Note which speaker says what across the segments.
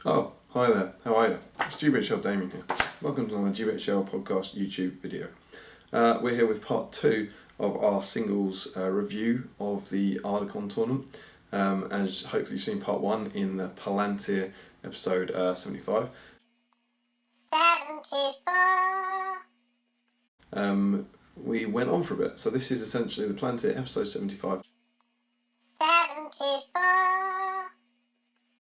Speaker 1: Oh, hi there, how are you? It's GBHL Damien here. Welcome to another GBHL podcast YouTube video. We're here with part 2 of our singles review of the Ardacon tournament. As hopefully you've seen part 1 in the Palantir episode 75. 74! We went on for a bit, so this is essentially the Palantir episode 75. 74!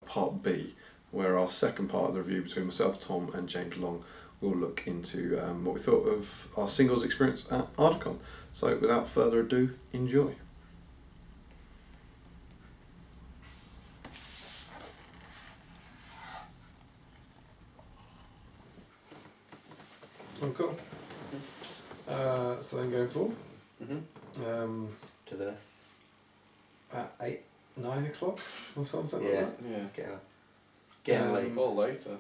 Speaker 1: Part B, where our second part of the review between myself, Tom and James Long will look into what we thought of our singles experience at Ardacon. So without further ado, enjoy. Oh, cool. So then going forward.
Speaker 2: To the
Speaker 1: At 9 o'clock or something like that.
Speaker 3: Yeah.
Speaker 2: getting late.
Speaker 3: Or later.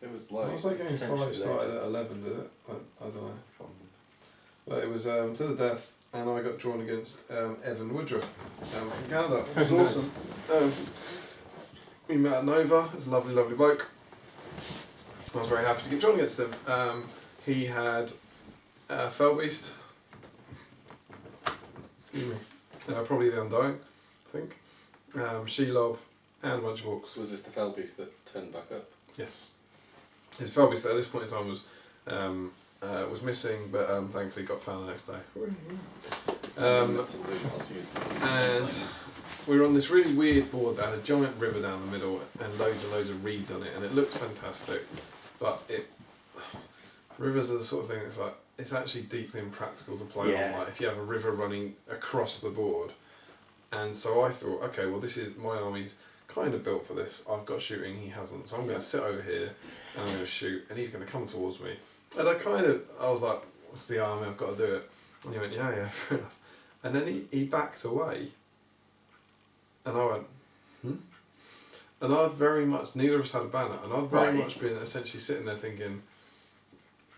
Speaker 3: It was late.
Speaker 1: I was like game 5 started
Speaker 2: later.
Speaker 1: at 11, did it? I don't know. But it was to the death, and I got drawn against Evan Woodruff from Canada, which was awesome. We met at Nova. He's a lovely, lovely bloke. I was very happy to get drawn against him. He had Felbeast. Excuse me. Probably the Undying, I think. Shelob and Munchwalks.
Speaker 3: Was this the Felbeast that turned back up?
Speaker 1: Yes. His Felbeast at this point in time was missing, but thankfully got found the next day. And we were on this really weird board that had a giant river down the middle and loads of reeds on it, and it looked fantastic, but rivers are the sort of thing that's like, it's actually deeply impractical to play on. Like if you have a river running across the board, and so I thought, okay, well this is, my army's kind of built for this. I've got shooting, he hasn't, so I'm going to sit over here and I'm going to shoot, and he's going to come towards me. And I was like, what's the army? I've got to do it. And he went, yeah, fair enough. And then he backed away, and I went, And I'd very much, neither of us had a banner, and I'd very much been essentially sitting there thinking,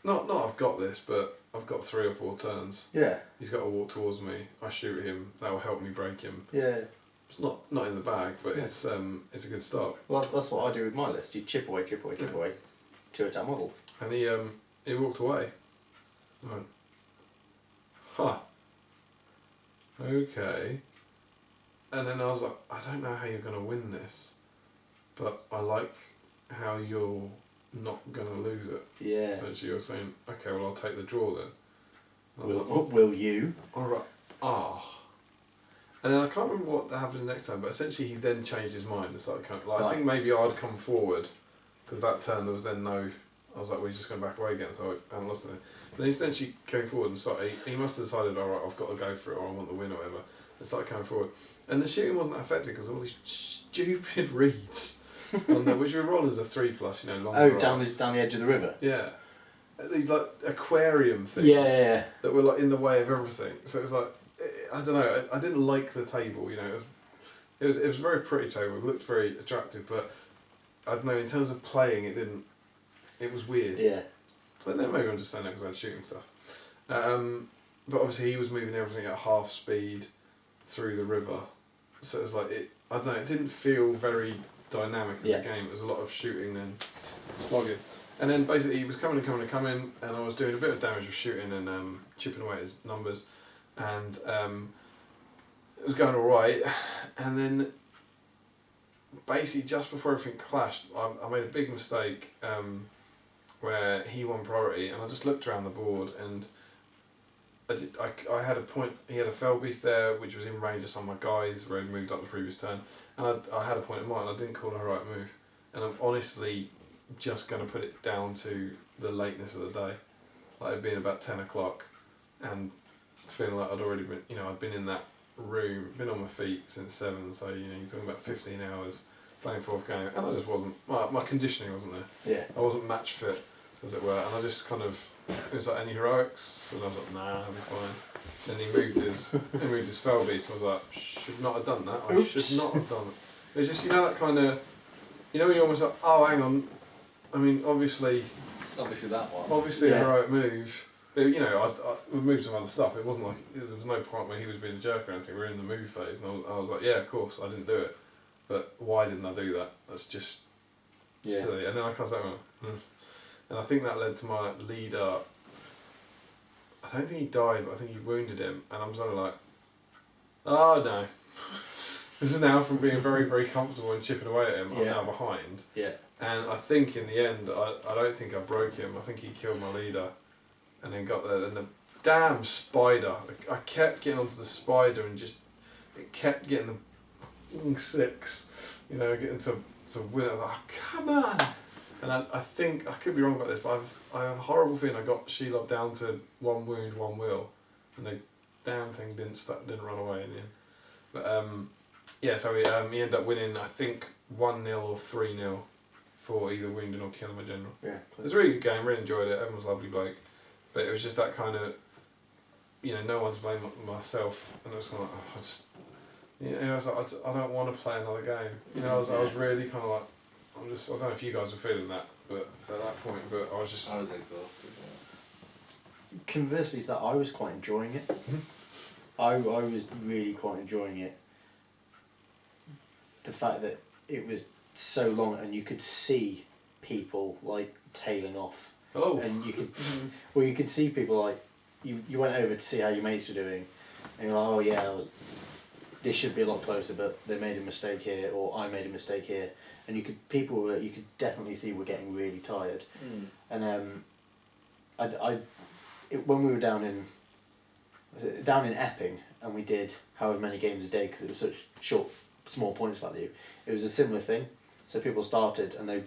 Speaker 1: not I've got this, but I've got 3 or 4 turns.
Speaker 2: Yeah.
Speaker 1: He's got to walk towards me. I shoot him. That will help me break him.
Speaker 2: Yeah.
Speaker 1: It's not in the bag, but it's a good start.
Speaker 2: Well, that's what I do with my list. You chip away, 2 attack models.
Speaker 1: And he walked away. I went, okay. And then I was like, I don't know how you're going to win this, but I like how you're not going to lose it.
Speaker 2: Yeah.
Speaker 1: Essentially, you're saying, okay, well, I'll take the draw then.
Speaker 2: Will you?
Speaker 1: Alright. And then I can't remember what happened the next time, but essentially he then changed his mind and started coming. I think maybe I'd come forward, because that turn there was then no. I was like, we're just going back away again, so I hadn't lost anything. Then he essentially came forward and started. He must have decided, alright, I've got to go for it, or I want the win, or whatever. And started coming forward, and the shooting wasn't affected because of all these stupid reeds on there, which were rolled as a 3+, long grass.
Speaker 2: down the edge of the river.
Speaker 1: Yeah. These like aquarium things.
Speaker 2: Yeah.
Speaker 1: That were like in the way of everything. So it was like, I don't know. I didn't like the table. It was a very pretty table. It looked very attractive, but I don't know. In terms of playing, it didn't. It was weird.
Speaker 2: Yeah.
Speaker 1: But then maybe I'm just saying that because I was shooting stuff. But obviously he was moving everything at half speed through the river, so it was like I don't know. It didn't feel very dynamic as a game. It was a lot of shooting and slogging. And then basically he was coming, and I was doing a bit of damage with shooting and chipping away at his numbers, and it was going alright. And then basically just before everything clashed, I made a big mistake where he won priority, and I just looked around the board, and I had a point. He had a Felbeast there, which was in range of some of my guys where he'd moved up the previous turn, and I had a point in mind. I didn't call a right move, and I'm honestly just going to put it down to the lateness of the day, like it being about 10 o'clock, and feeling like I'd already been, I'd been in that room, been on my feet since 7, so you're talking about 15 hours playing 4th game, and I just wasn't, my conditioning wasn't there.
Speaker 2: Yeah.
Speaker 1: I wasn't match fit, as it were, and I just kind of, it was like, any heroics? And I was like, nah, I'll be fine. Then he moved his Felbeast, and I was like, should not have done that. I should not have done it. It was just, that kind of, when you're almost like, oh, hang on. I mean, obviously
Speaker 3: that one.
Speaker 1: Obviously a heroic move. We moved some other stuff. It wasn't like, there was no point where he was being a jerk or anything. We were in the move phase, and I was like, yeah, of course, I didn't do it. but why didn't I do that? That's just silly. And then I kind of like, and I think that led to my leader. I don't think he died, but I think he wounded him, and I'm sort of like, oh no. This is now from being very, very comfortable and chipping away at him, I'm now behind.
Speaker 2: Yeah.
Speaker 1: And I think in the end, I don't think I broke him. I think he killed my leader, and then got there. And the damn spider, I kept getting onto the spider, and just it kept getting the 6, getting to win. I was like, oh, come on! And I think I could be wrong about this, but I have a horrible feeling I got Shelob down to 1 wound, 1 will, and the damn thing didn't run away in the end. But so he ended up winning, I think 1-0 or 3-0 for either wounding or killing my general.
Speaker 2: Yeah.
Speaker 1: It was a really good game. Really enjoyed it. Everyone was a lovely bloke, but it was just that kind of, no one's blame myself, and I was kind of like, I was like, I don't want to play another game. I was really kind of like. I don't know if you guys were feeling that, but at that point, I was
Speaker 3: exhausted. Yeah.
Speaker 2: Conversely, is that I was quite enjoying it. I was really quite enjoying it. The fact that it was so long and you could see people like tailing off.
Speaker 1: Oh.
Speaker 2: And you could see people like you went over to see how your mates were doing, and you're like, oh yeah, this should be a lot closer, but they made a mistake here, or I made a mistake here. And you could definitely see were getting really tired, and when we were down in Epping and we did however many games a day because it was such small points value, it was a similar thing. So people started and they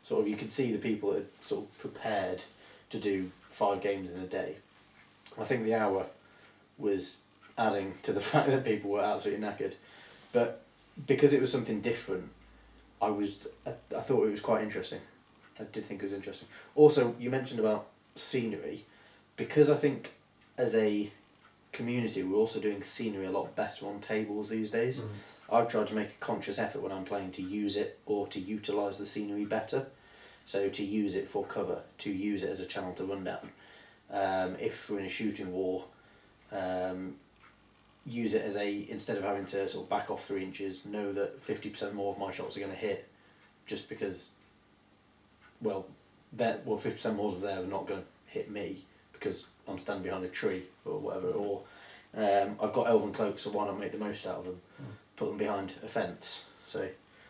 Speaker 2: you could see the people that had sort of prepared to do 5 games in a day. I think the hour was adding to the fact that people were absolutely knackered, but because it was something different. I thought it was quite interesting. I did think it was interesting. Also, you mentioned about scenery, because I think as a community we're also doing scenery a lot better on tables these days. I've tried to make a conscious effort when I'm playing to use it or to utilise the scenery better. So to use it for cover, to use it as a channel to run down. If we're in a shooting war, use it as instead of having to sort of back off 3 inches, know that 50% more of my shots are going to hit, just because, 50% more of them are not going to hit me because I'm standing behind a tree or whatever, or I've got elven cloaks, so why not make the most out of them, put them behind a fence, so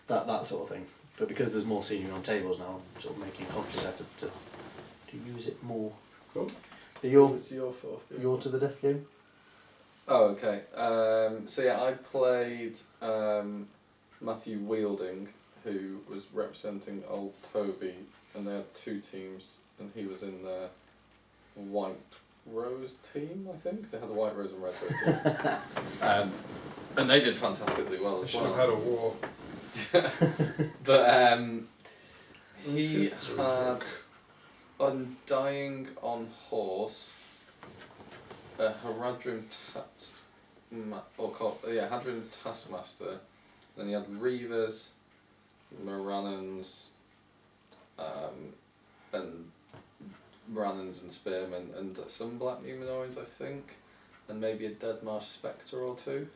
Speaker 2: that sort of thing. But because there's more scenery on tables now, I'm sort of making a conscious effort to use it more.
Speaker 1: Cool.
Speaker 3: What was your 4th game?
Speaker 2: You're to the death game?
Speaker 3: Oh, okay. I played Matthew Wielding, who was representing Old Toby, and they had 2 teams, and he was in the White Rose team, I think. They had the White Rose and Red Rose team. And they did fantastically well as well.
Speaker 1: Should have had a war.
Speaker 3: But he had Undying on Horse, a Haradrim Hadrim Taskmaster, then he had Reavers, Morannons, and Morannons and Spearmen, and some Black Numenorians, I think, and maybe a Dead Marsh Spectre or 2.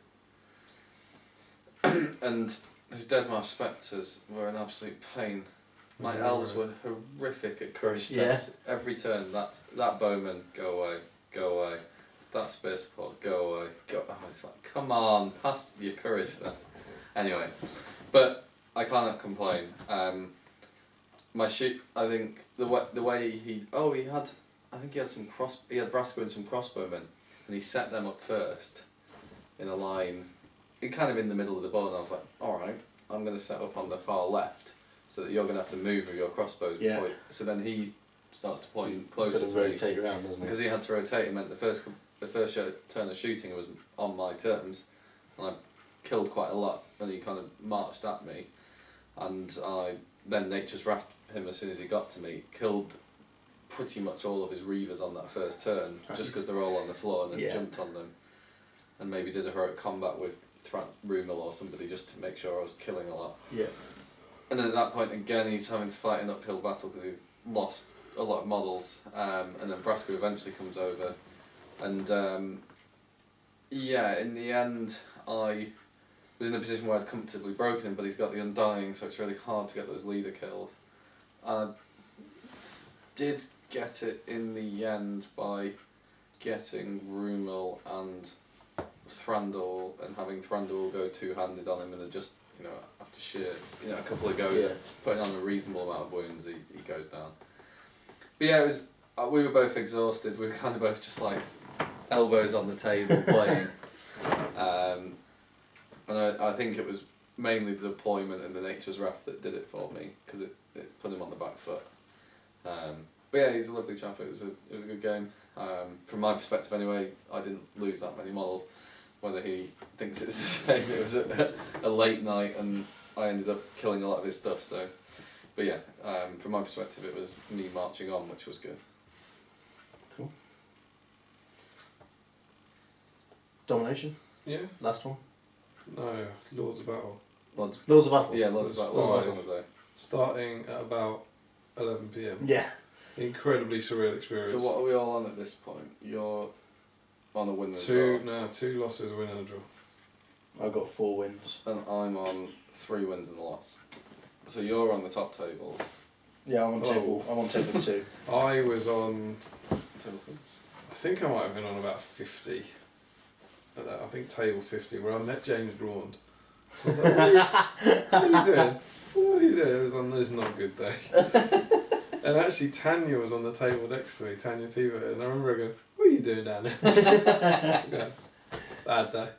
Speaker 3: And his Dead Marsh Spectres were an absolute pain. My elves were horrific at courage tests. Every turn, that bowman, go away. That spear support, go away. It's like, come on, pass your courage test. Anyway, but I cannot complain. My shoot, I think the way he had Brasco and some crossbowmen, and he set them up first in a line, kind of in the middle of the board, and I was like, all right, I'm going to set up on the far left, so that you're going to have to move with your crossbows.
Speaker 2: Yeah.
Speaker 3: So then he starts to point closer to
Speaker 2: rotate me. Around, doesn't he?
Speaker 3: Because he had to rotate, it meant the first turn of shooting was on my terms, and I killed quite a lot, and he kind of marched at me, and then Nature's Wrath him as soon as he got to me, killed pretty much all of his Reavers on that first turn, just because they're all on the floor, and then jumped on them, and maybe did a heroic combat with Rumel or somebody just to make sure I was killing a lot.
Speaker 2: Yeah.
Speaker 3: And then at that point again he's having to fight an uphill battle because he's lost a lot of models, and then Brasco eventually comes over, and in the end I was in a position where I'd comfortably broken him, but he's got the Undying, so it's really hard to get those leader kills. I did get it in the end by getting Rumel and Thranduil and having Thranduil go two-handed on him, and then just, after sheer, a couple of goes, putting on a reasonable amount of wounds, he goes down. But yeah, it was, we were both exhausted. We were kind of both just like elbows on the table playing. And I think it was mainly the deployment and the Nature's Wrath that did it for me, because it put him on the back foot. But yeah, he's a lovely chap. It was a good game. From my perspective anyway, I didn't lose that many models. Whether he thinks it's the same, it was a late night and I ended up killing a lot of his stuff. So, but yeah, from my perspective, it was me marching on, which was good.
Speaker 2: Cool. Domination?
Speaker 1: Yeah.
Speaker 2: Last one?
Speaker 1: No, Lords of Battle.
Speaker 2: Lords of Battle?
Speaker 3: Yeah, Lords of Battle was the last one of the day.
Speaker 1: Starting at about 11 PM.
Speaker 2: Yeah.
Speaker 1: Incredibly surreal experience.
Speaker 3: So what are we all on at this point? You're on a win as
Speaker 1: two
Speaker 3: well.
Speaker 1: losses, a win and a draw.
Speaker 2: I've got 4 wins.
Speaker 3: And I'm on 3 wins and a loss. So you're on the top tables.
Speaker 2: Yeah, I'm on table 2.
Speaker 1: I was on,
Speaker 3: Table 3?
Speaker 1: I think I might have been on about 50. I think table 50, where I met James Braund. I was like, what are you doing? What are you doing? It was on this not good day. And actually Tanya was on the table next to me, Tanya Tiva, and I remember her going, what are you doing down there? Going, bad day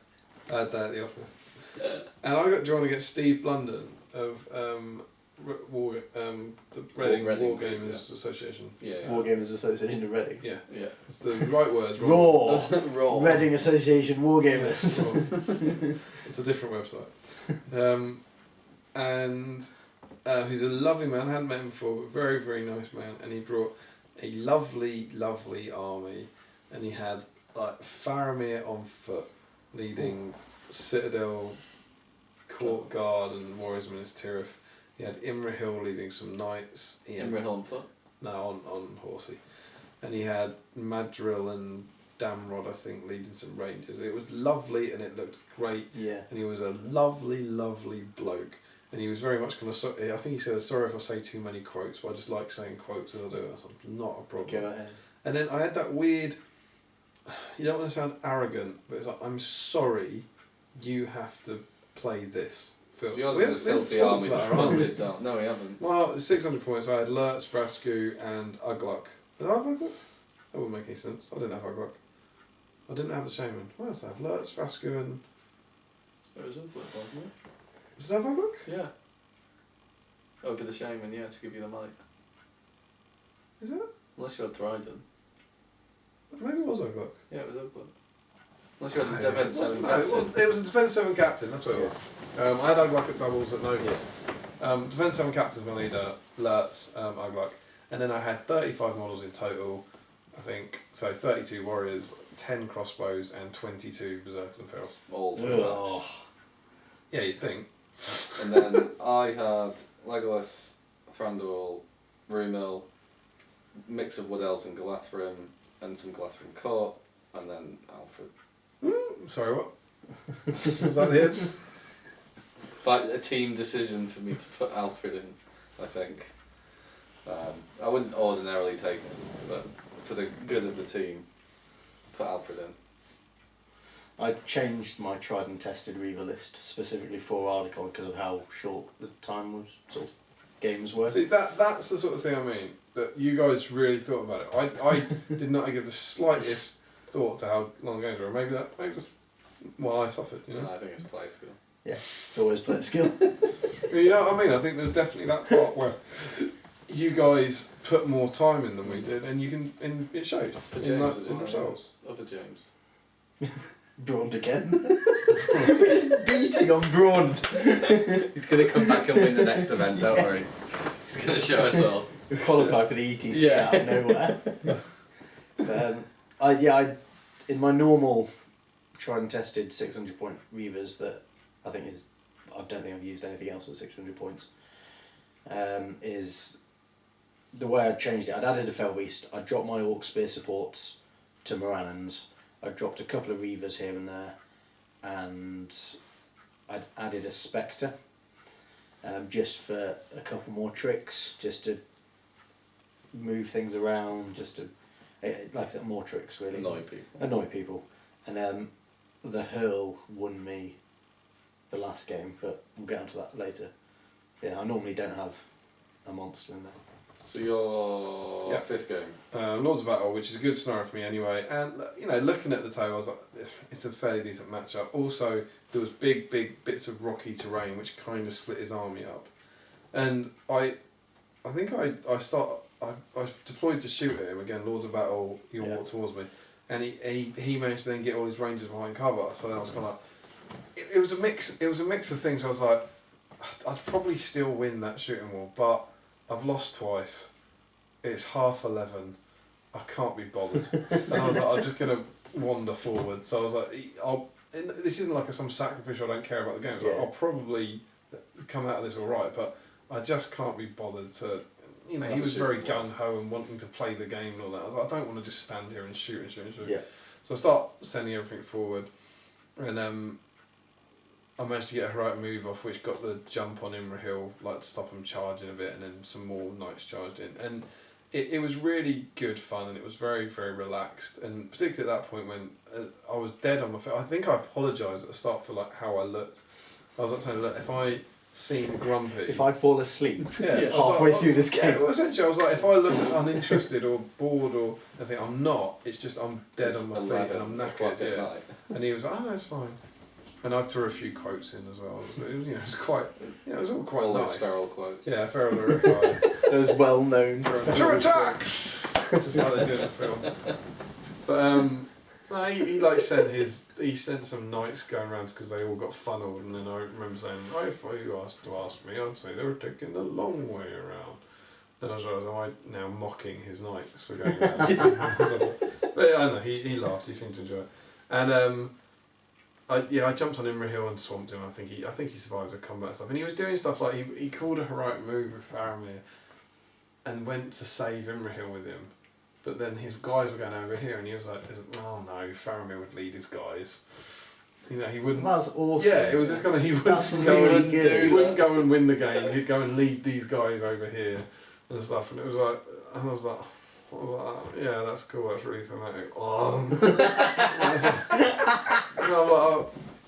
Speaker 1: at the office. And I got drawn against Steve Blunden of the Reading War Gamers Association.
Speaker 3: Yeah.
Speaker 2: War Gamers Association of Reading.
Speaker 1: Yeah.
Speaker 3: Yeah.
Speaker 1: It's the right words.
Speaker 2: Raw.
Speaker 3: Raw.
Speaker 2: Reading Association War Gamers.
Speaker 1: It's a different website. And he's a lovely man. I hadn't met him before, but very, very nice man. And he brought a lovely, lovely army. And he had like Faramir on foot, leading Citadel, Court Guard, and Warriors Minister Tirith. He had Imrahil leading some knights.
Speaker 3: Imrahil on foot?
Speaker 1: No, on horsey. And he had Madril and Damrod, I think, leading some rangers. It was lovely and it looked great.
Speaker 2: Yeah.
Speaker 1: And he was a lovely, lovely bloke. And he was very much kind of, I think he said, sorry if I say too many quotes, but I just like saying quotes as I do it. So it's not a problem.
Speaker 2: Go ahead.
Speaker 1: And then I had that weird, you don't want to sound arrogant, but it's like, I'm sorry, you have to play this.
Speaker 3: So yours is a filthy army just punted down. No, we haven't.
Speaker 1: Well, 600 points. I had Lurtz, Vrasku, and Ugluk. Did I have Ugluk? That wouldn't make any sense. I didn't have Ugluk. I didn't have the Shaman. What else did I have? Lurtz, Vrasku, and...
Speaker 3: It was Ugluk, wasn't it?
Speaker 1: Did I have Ugluk?
Speaker 3: Yeah. Over the Shaman, yeah, to give you the money.
Speaker 1: Is it?
Speaker 3: Unless you had Trident.
Speaker 1: Maybe it was Ugluk.
Speaker 3: Yeah, it was Ugluk. Unless you had the Defence 7 Captain.
Speaker 1: It was a Defence 7 Captain, that's what it was. I had Ugluk at doubles at Nova. Defence 7 Captain's my leader, Lurtz, Ugluk. And then I had 35 models in total, I think. So 32 warriors, 10 crossbows, and 22 berserkers and ferals.
Speaker 3: All to attacks.
Speaker 1: Yeah, you'd think.
Speaker 3: And then I had Legolas, Thranduil, Rumil, mix of Wood Elves and Galadhrim, and some Galadhrim Court, and then Alfred.
Speaker 1: Sorry, what? Was that the end?
Speaker 3: But a team decision for me to put Alfred in, I think. I wouldn't ordinarily take him, but for the good of the team, put Alfred in.
Speaker 2: I changed my tried and tested Reaver list specifically for Ardacon because of how short the time was, sort of games were.
Speaker 1: See, that's the sort of thing I mean, that you guys really thought about it. I did not give the slightest thought to how long games were. Maybe just I suffered, you know?
Speaker 3: I think it's play skill.
Speaker 2: Yeah, it's always player skill.
Speaker 1: You know what I mean? I think there's definitely that part where you guys put more time in than we did, and it showed
Speaker 3: For
Speaker 1: in
Speaker 3: James as
Speaker 1: the
Speaker 3: well.
Speaker 1: results.
Speaker 3: Other James.
Speaker 2: Braun again. We're just beating on Braun.
Speaker 3: He's going to come back and win the next event, don't worry. He's going to show us all.
Speaker 2: We qualify for the ETC out of nowhere. I in my normal tried and tested 600 point Reavers that I don't think I've used anything else at 600 points. Is the way I'd changed it. I'd added a Fell Beast. I dropped my Orc Spear supports to Morannons. I dropped a couple of Reavers here and there, and I'd added a Spectre, just for a couple more tricks, just to move things around, just to, like I said, more tricks really. Annoy people. And the Hurl won me the last game, but we'll get onto that later. Yeah, I normally don't have a monster in there.
Speaker 3: So your fifth game?
Speaker 1: Lords of Battle, which is a good scenario for me anyway. And, you know, looking at the table, I was like, it's a fairly decent matchup. Also, there was big bits of rocky terrain, which kind of split his army up. And I think I deployed to shoot at him. Again, Lords of Battle, he walked towards me. And he managed to then get all his rangers behind cover. So then I was kind of like, it was a mix of things. I was like, I'd probably still win that shooting war, but I've lost twice. It's 11:30. I can't be bothered. And I was like, I'm just going to wander forward. So I was like, this isn't like some sacrificial, I don't care about the game. Like, I'll probably come out of this all right, but I just can't be bothered to, you know, he was very gung-ho and wanting to play the game and all that. I was like, I don't want to just stand here and shoot.
Speaker 2: Yeah.
Speaker 1: So I start sending everything forward, and I managed to get a heroic move off, which got the jump on Imra like to stop him charging a bit, and then some more knights charged in. And it was really good fun, and it was very, very relaxed. And particularly at that point when I was dead on my feet, I think I apologised at the start for like how I looked. I was like saying, look, if I seem grumpy,
Speaker 2: if I fall asleep
Speaker 1: halfway
Speaker 2: like, through this game.
Speaker 1: Yeah, well, essentially I was like, if I look uninterested or bored or anything, I'm not. It's just I'm dead on my feet and I'm knackered. Yeah. And he was like, oh, that's fine. And I threw a few quotes in as well. It was, you know, it was quite, you know, it was all quite
Speaker 3: all
Speaker 1: nice.
Speaker 3: Those feral quotes.
Speaker 1: Yeah, feral are required.
Speaker 2: Those well-known.
Speaker 1: To attack! Just like they do in the film. But no, he sent some knights going around because they all got funneled, and then I remember saying, if you asked to ask me, I'd say they were taking the long way around. And I was like, am I now mocking his knights for going around? So, but yeah, I don't know, he laughed, he seemed to enjoy it. And I jumped on Imra and swamped him. I think he survived the combat stuff, and he was doing stuff like he called a heroic move with Faramir, and went to save Imra with him, but then his guys were going over here, and he was like, "Oh no, Faramir would lead his guys." You know, he wouldn't.
Speaker 2: That's awesome.
Speaker 1: Yeah, it was just kind of he wouldn't go and win the game. He'd go and lead these guys over here and stuff, and it was like, and I was like, yeah, that's cool. That's really thematic.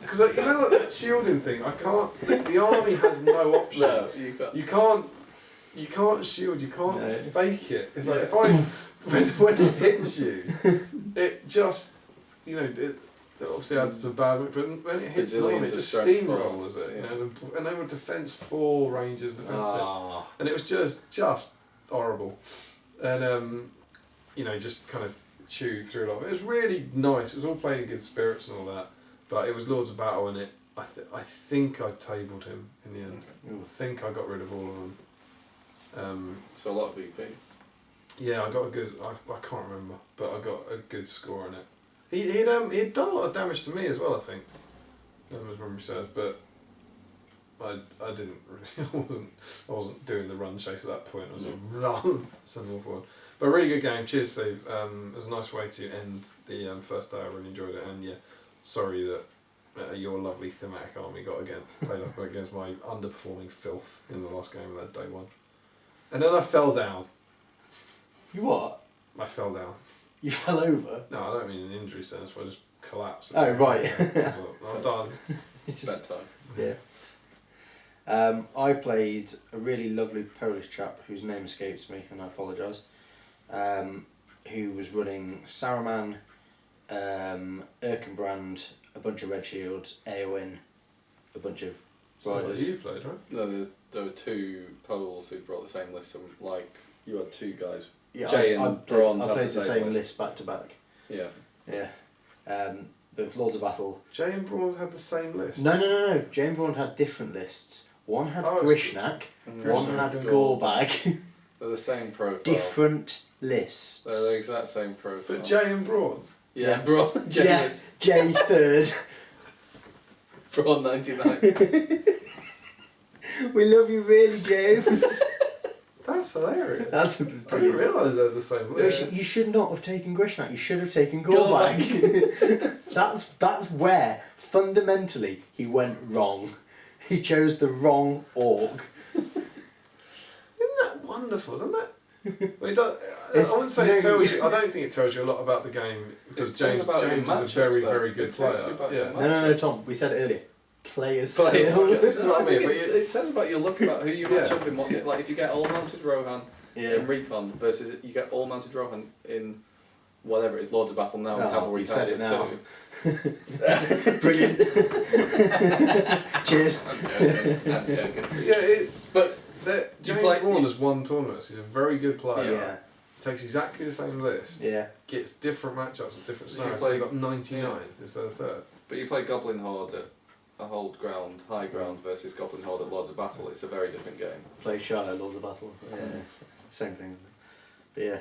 Speaker 1: Because you know, like that shielding thing. I can't. The army has no options.
Speaker 3: No,
Speaker 1: you can't shield. You can't fake it. It's like if when it hits you, it just, you know, it obviously adds a bad. But when it hits the army, it just steamrolls it.
Speaker 3: Yeah.
Speaker 1: You know, and they were defense 4 rangers, defense 6, and it was just horrible. And you know, just kind of chew through a lot of it. It was really nice. It was all playing in good spirits and all that. But it was Lords of Battle, and I think I tabled him in the end.
Speaker 3: Okay.
Speaker 1: I think I got rid of all of them.
Speaker 3: So a lot of VP.
Speaker 1: Yeah, I got a good. I can't remember, but I got a good score on it. He'd done a lot of damage to me as well, I think. As memory serves, but I didn't really. I wasn't doing the run chase at that point. I was like, run, send them all forward. But a really good game. Cheers, Steve. It was a nice way to end the first day. I really enjoyed it, and yeah. Sorry that your lovely thematic army played up against my underperforming filth in the last game of that day one. And then I fell down.
Speaker 2: You what?
Speaker 1: I fell down.
Speaker 2: You fell over?
Speaker 1: No, I don't mean an injury sense, but I just collapsed.
Speaker 2: Oh, right.
Speaker 1: I'm done.
Speaker 3: Bedtime.
Speaker 2: Yeah. I played a really lovely Polish chap whose name escapes me, and I apologise, who was running Saruman, Erkenbrand, a bunch of red shields, Eowyn, a bunch of riders.
Speaker 1: So you played, right?
Speaker 3: No, there were 2 Poles who brought the same list. So like you had 2 guys.
Speaker 2: Yeah,
Speaker 3: Jay
Speaker 2: I
Speaker 3: and Braun
Speaker 2: played the same list back to back.
Speaker 3: Yeah.
Speaker 2: Yeah. But with Lords of Battle.
Speaker 1: Jay and Braun had the same list.
Speaker 2: No. Jay and Braun had different lists. One had Grishnak, one had Gorbag.
Speaker 3: They're the same profile.
Speaker 2: Different lists.
Speaker 3: They're the exact same profile.
Speaker 1: But Jay and Braun.
Speaker 3: Yeah, Braun. Jay
Speaker 2: yes, Jay third.
Speaker 3: Braun 99.
Speaker 2: We love you really, James.
Speaker 1: That's hilarious.
Speaker 2: That's
Speaker 1: I didn't realise they're the same list.
Speaker 2: You should not have taken Grishnak, you should have taken Gorbank. That's where, fundamentally, he went wrong. He chose the wrong org.
Speaker 1: Isn't that wonderful? Isn't that? Well, it does, I
Speaker 2: It's-
Speaker 1: wouldn't say it tells you. I don't think it tells you a lot about the game because
Speaker 3: It tells
Speaker 1: James
Speaker 3: about your
Speaker 1: is a
Speaker 3: matchups,
Speaker 1: very
Speaker 3: though.
Speaker 1: very good
Speaker 3: It tells
Speaker 1: player.
Speaker 3: you about
Speaker 1: Yeah.
Speaker 3: your
Speaker 2: No, Tom, we said it earlier. Players
Speaker 3: Players.
Speaker 2: skill.
Speaker 1: This is what I mean. But
Speaker 3: It says about your luck about who you match
Speaker 1: Yeah.
Speaker 3: up in. Like if you get all mounted Rohan in
Speaker 2: Yeah.
Speaker 3: Recon versus you get all mounted Rohan in whatever it is, Lords of Battle now, and
Speaker 2: Oh,
Speaker 3: Cavalry
Speaker 2: you've said
Speaker 3: Kaiser's
Speaker 2: it now.
Speaker 3: 2.
Speaker 2: Brilliant. Cheers.
Speaker 3: I'm joking.
Speaker 1: Yeah,
Speaker 3: But
Speaker 1: James
Speaker 3: play-
Speaker 1: Braun has won tournaments. He's a very good player.
Speaker 2: Yeah.
Speaker 1: Takes exactly the same list.
Speaker 2: Yeah.
Speaker 1: Gets different matchups at different
Speaker 3: If you
Speaker 1: scenarios.
Speaker 3: play-
Speaker 1: He's up 99th instead of third.
Speaker 3: But you play Goblin Horde at a hold ground, high ground versus Goblin Horde at Lords of Battle. It's a very different game.
Speaker 2: Play Shiloh, Lords of Battle. Yeah. Same thing. But yeah.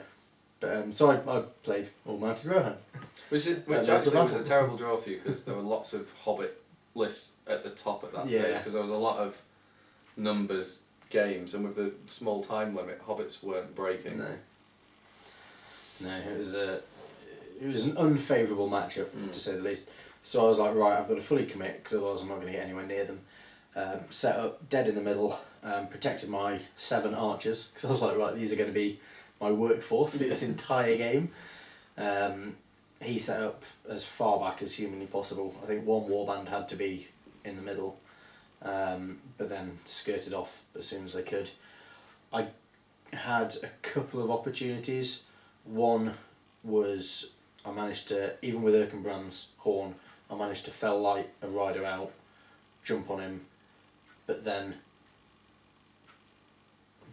Speaker 2: But so I played all mounted Rohan.
Speaker 3: Which
Speaker 2: Lords of
Speaker 3: actually was a
Speaker 2: Battle.
Speaker 3: terrible draw for you because there were lots of Hobbit lists at the top at that stage
Speaker 2: Yeah.
Speaker 3: because there was a lot of numbers games and with the small time limit, Hobbits weren't breaking.
Speaker 2: No. No, it was an unfavourable matchup to say the least. So I was like, right, I've got to fully commit because otherwise I'm not going to get anywhere near them. Set up dead in the middle, protected my 7 archers because I was like, right, these are going to be my workforce for this entire game. He set up as far back as humanly possible. I think one warband had to be in the middle, but then skirted off as soon as they could. I had a couple of opportunities. One was I managed to, even with Erkenbrand's horn, I managed to fell light a rider out, jump on him, but then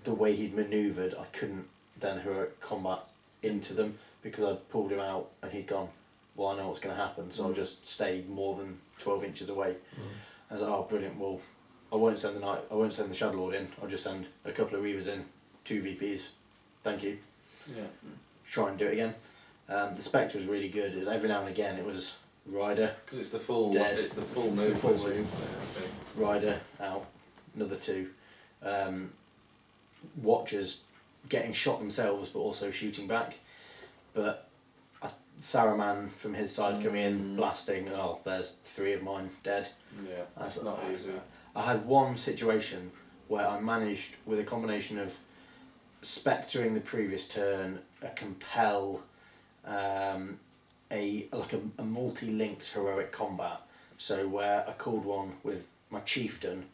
Speaker 2: the way he'd manoeuvred, I couldn't then heroic combat into them because I'd pulled him out and he'd gone, well, I know what's going to happen, so I'll just stay more than 12 inches away. I was like, oh, brilliant, well, I won't send the Shadow Lord in, I'll just send a couple of Reavers in, 2 VPs, thank you.
Speaker 3: Yeah.
Speaker 2: Try and do it again. The Spectre was really good. Every now and again it was Rider,
Speaker 3: Because it's the full.
Speaker 2: Dead.
Speaker 3: It's the full
Speaker 2: It's the
Speaker 3: move.
Speaker 2: full
Speaker 3: which is-
Speaker 2: Rider out, another 2. Watchers getting shot themselves but also shooting back. But Saruman from his side coming in, blasting, oh, there's 3 of mine dead.
Speaker 3: Yeah,
Speaker 2: That's
Speaker 3: it's not easy.
Speaker 2: I had one situation where I managed, with a combination of spectering the previous turn, a compel, a multi-linked heroic combat. So where I called one with my chieftain,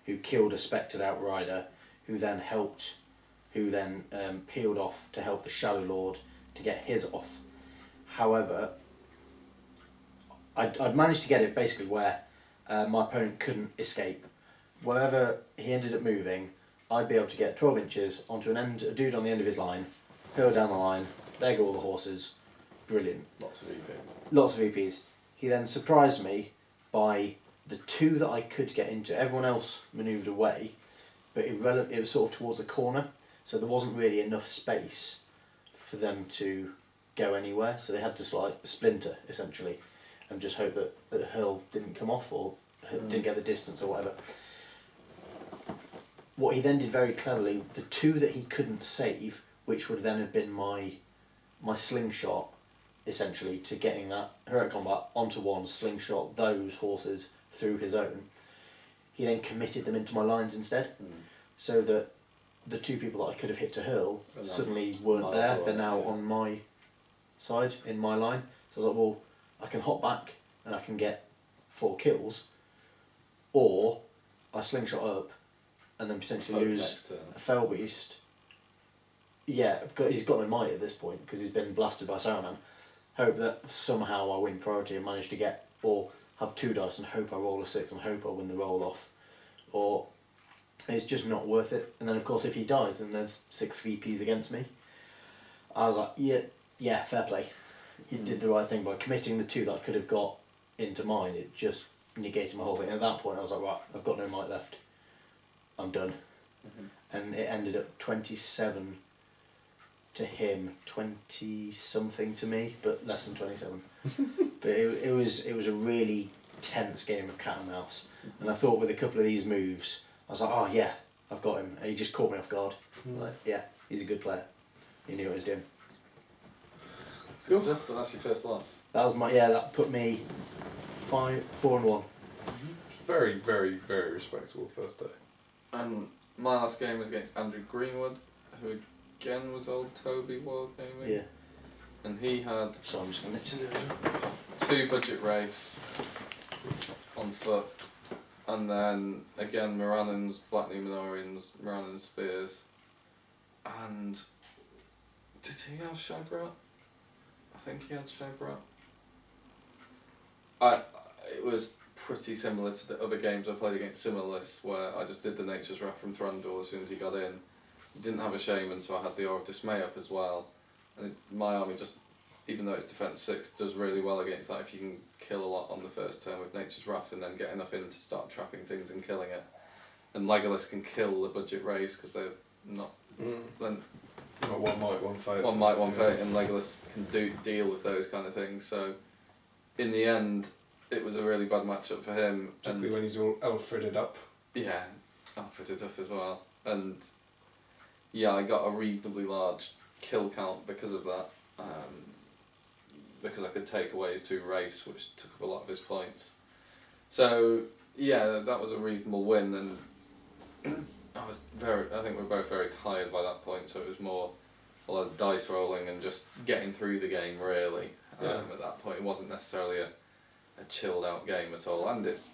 Speaker 2: who killed a spectred outrider, who then peeled off to help the Shadow Lord to get his off. However, I'd managed to get it basically where my opponent couldn't escape. Wherever he ended up moving, I'd be able to get 12 inches onto a dude on the end of his line, hurl down the line, there go all the horses, brilliant.
Speaker 3: Lots of EP.
Speaker 2: Lots of VPs. He then surprised me by the 2 that I could get into. Everyone else manoeuvred away, but it was sort of towards the corner, so there wasn't really enough space for them to go anywhere, so they had to like splinter, essentially, and just hope that the hurl didn't come off or didn't get the distance or whatever. What he then did very cleverly, the 2 that he couldn't save, which would then have been my slingshot, essentially, to getting that heroic combat onto one, slingshot those horses through his own, he then committed them into my lines instead, so that the 2 people that I could have hit to hurl suddenly weren't
Speaker 3: miles
Speaker 2: there,
Speaker 3: away,
Speaker 2: they're now
Speaker 3: yeah.
Speaker 2: on my side, in my line. So I was like, well, I can hop back and I can get 4 kills, or I slingshot up and then potentially
Speaker 3: Hope
Speaker 2: lose
Speaker 3: next turn.
Speaker 2: a Fell Beast. Yeah, he's got no might at this point because he's been blasted by Saruman. Hope that somehow I win priority and manage to get, or have 2 dice and hope I roll a 6 and hope I win the roll off. Or it's just not worth it. And then of course if he dies then there's 6 VPs against me. I was like, yeah, fair play. You did the right thing by committing the 2 that I could have got into mine. It just negated my whole thing. And at that point I was like, right, I've got no might left. I'm done. And it ended up 27 to him, 20 something to me, but less than 27. But it was a really tense game of cat and mouse. And I thought with a couple of these moves, I was like, oh yeah, I've got him. He just caught me off guard.
Speaker 1: Mm.
Speaker 2: Like, yeah, he's a good player. He knew what he was doing.
Speaker 3: Good stuff, but that's your first loss.
Speaker 2: That was that put me 4-1.
Speaker 1: Very, very, very respectable first day.
Speaker 3: And my last game was against Andrew Greenwood, who again was old Toby Wargaming.
Speaker 2: Yeah.
Speaker 3: And he had
Speaker 2: So I'm just going to
Speaker 3: 2 budget wraiths on foot. And then again Morannin's Black Numenorians, Morannin's Spears. And did he have Shagrat? I think he had Shagrat. It was pretty similar to the other games I played against Similis, where I just did the Nature's Wrath from Thranduil as soon as he got in. Didn't have a Shaman, so I had the Aura of Dismay up as well. And my army just, even though it's defense 6, does really well against that if you can kill a lot on the first turn with Nature's Wrath and then get enough in to start trapping things and killing it. And Legolas can kill the budget rays because they're not... Then
Speaker 1: Not one might, one fate.
Speaker 3: one might, one fate, and Legolas can deal with those kind of things. So, in the end, it was a really bad matchup for him.
Speaker 1: Particularly when he's all Alfreded up.
Speaker 3: Yeah, Alfreded up as well. And yeah, I got a reasonably large kill count because of that. Because I could take away his 2 wraiths, which took up a lot of his points. So yeah, that was a reasonable win, and I think we were both very tired by that point, so it was more a lot of dice rolling and just getting through the game really. At that point, it wasn't necessarily a chilled out game at all, and it's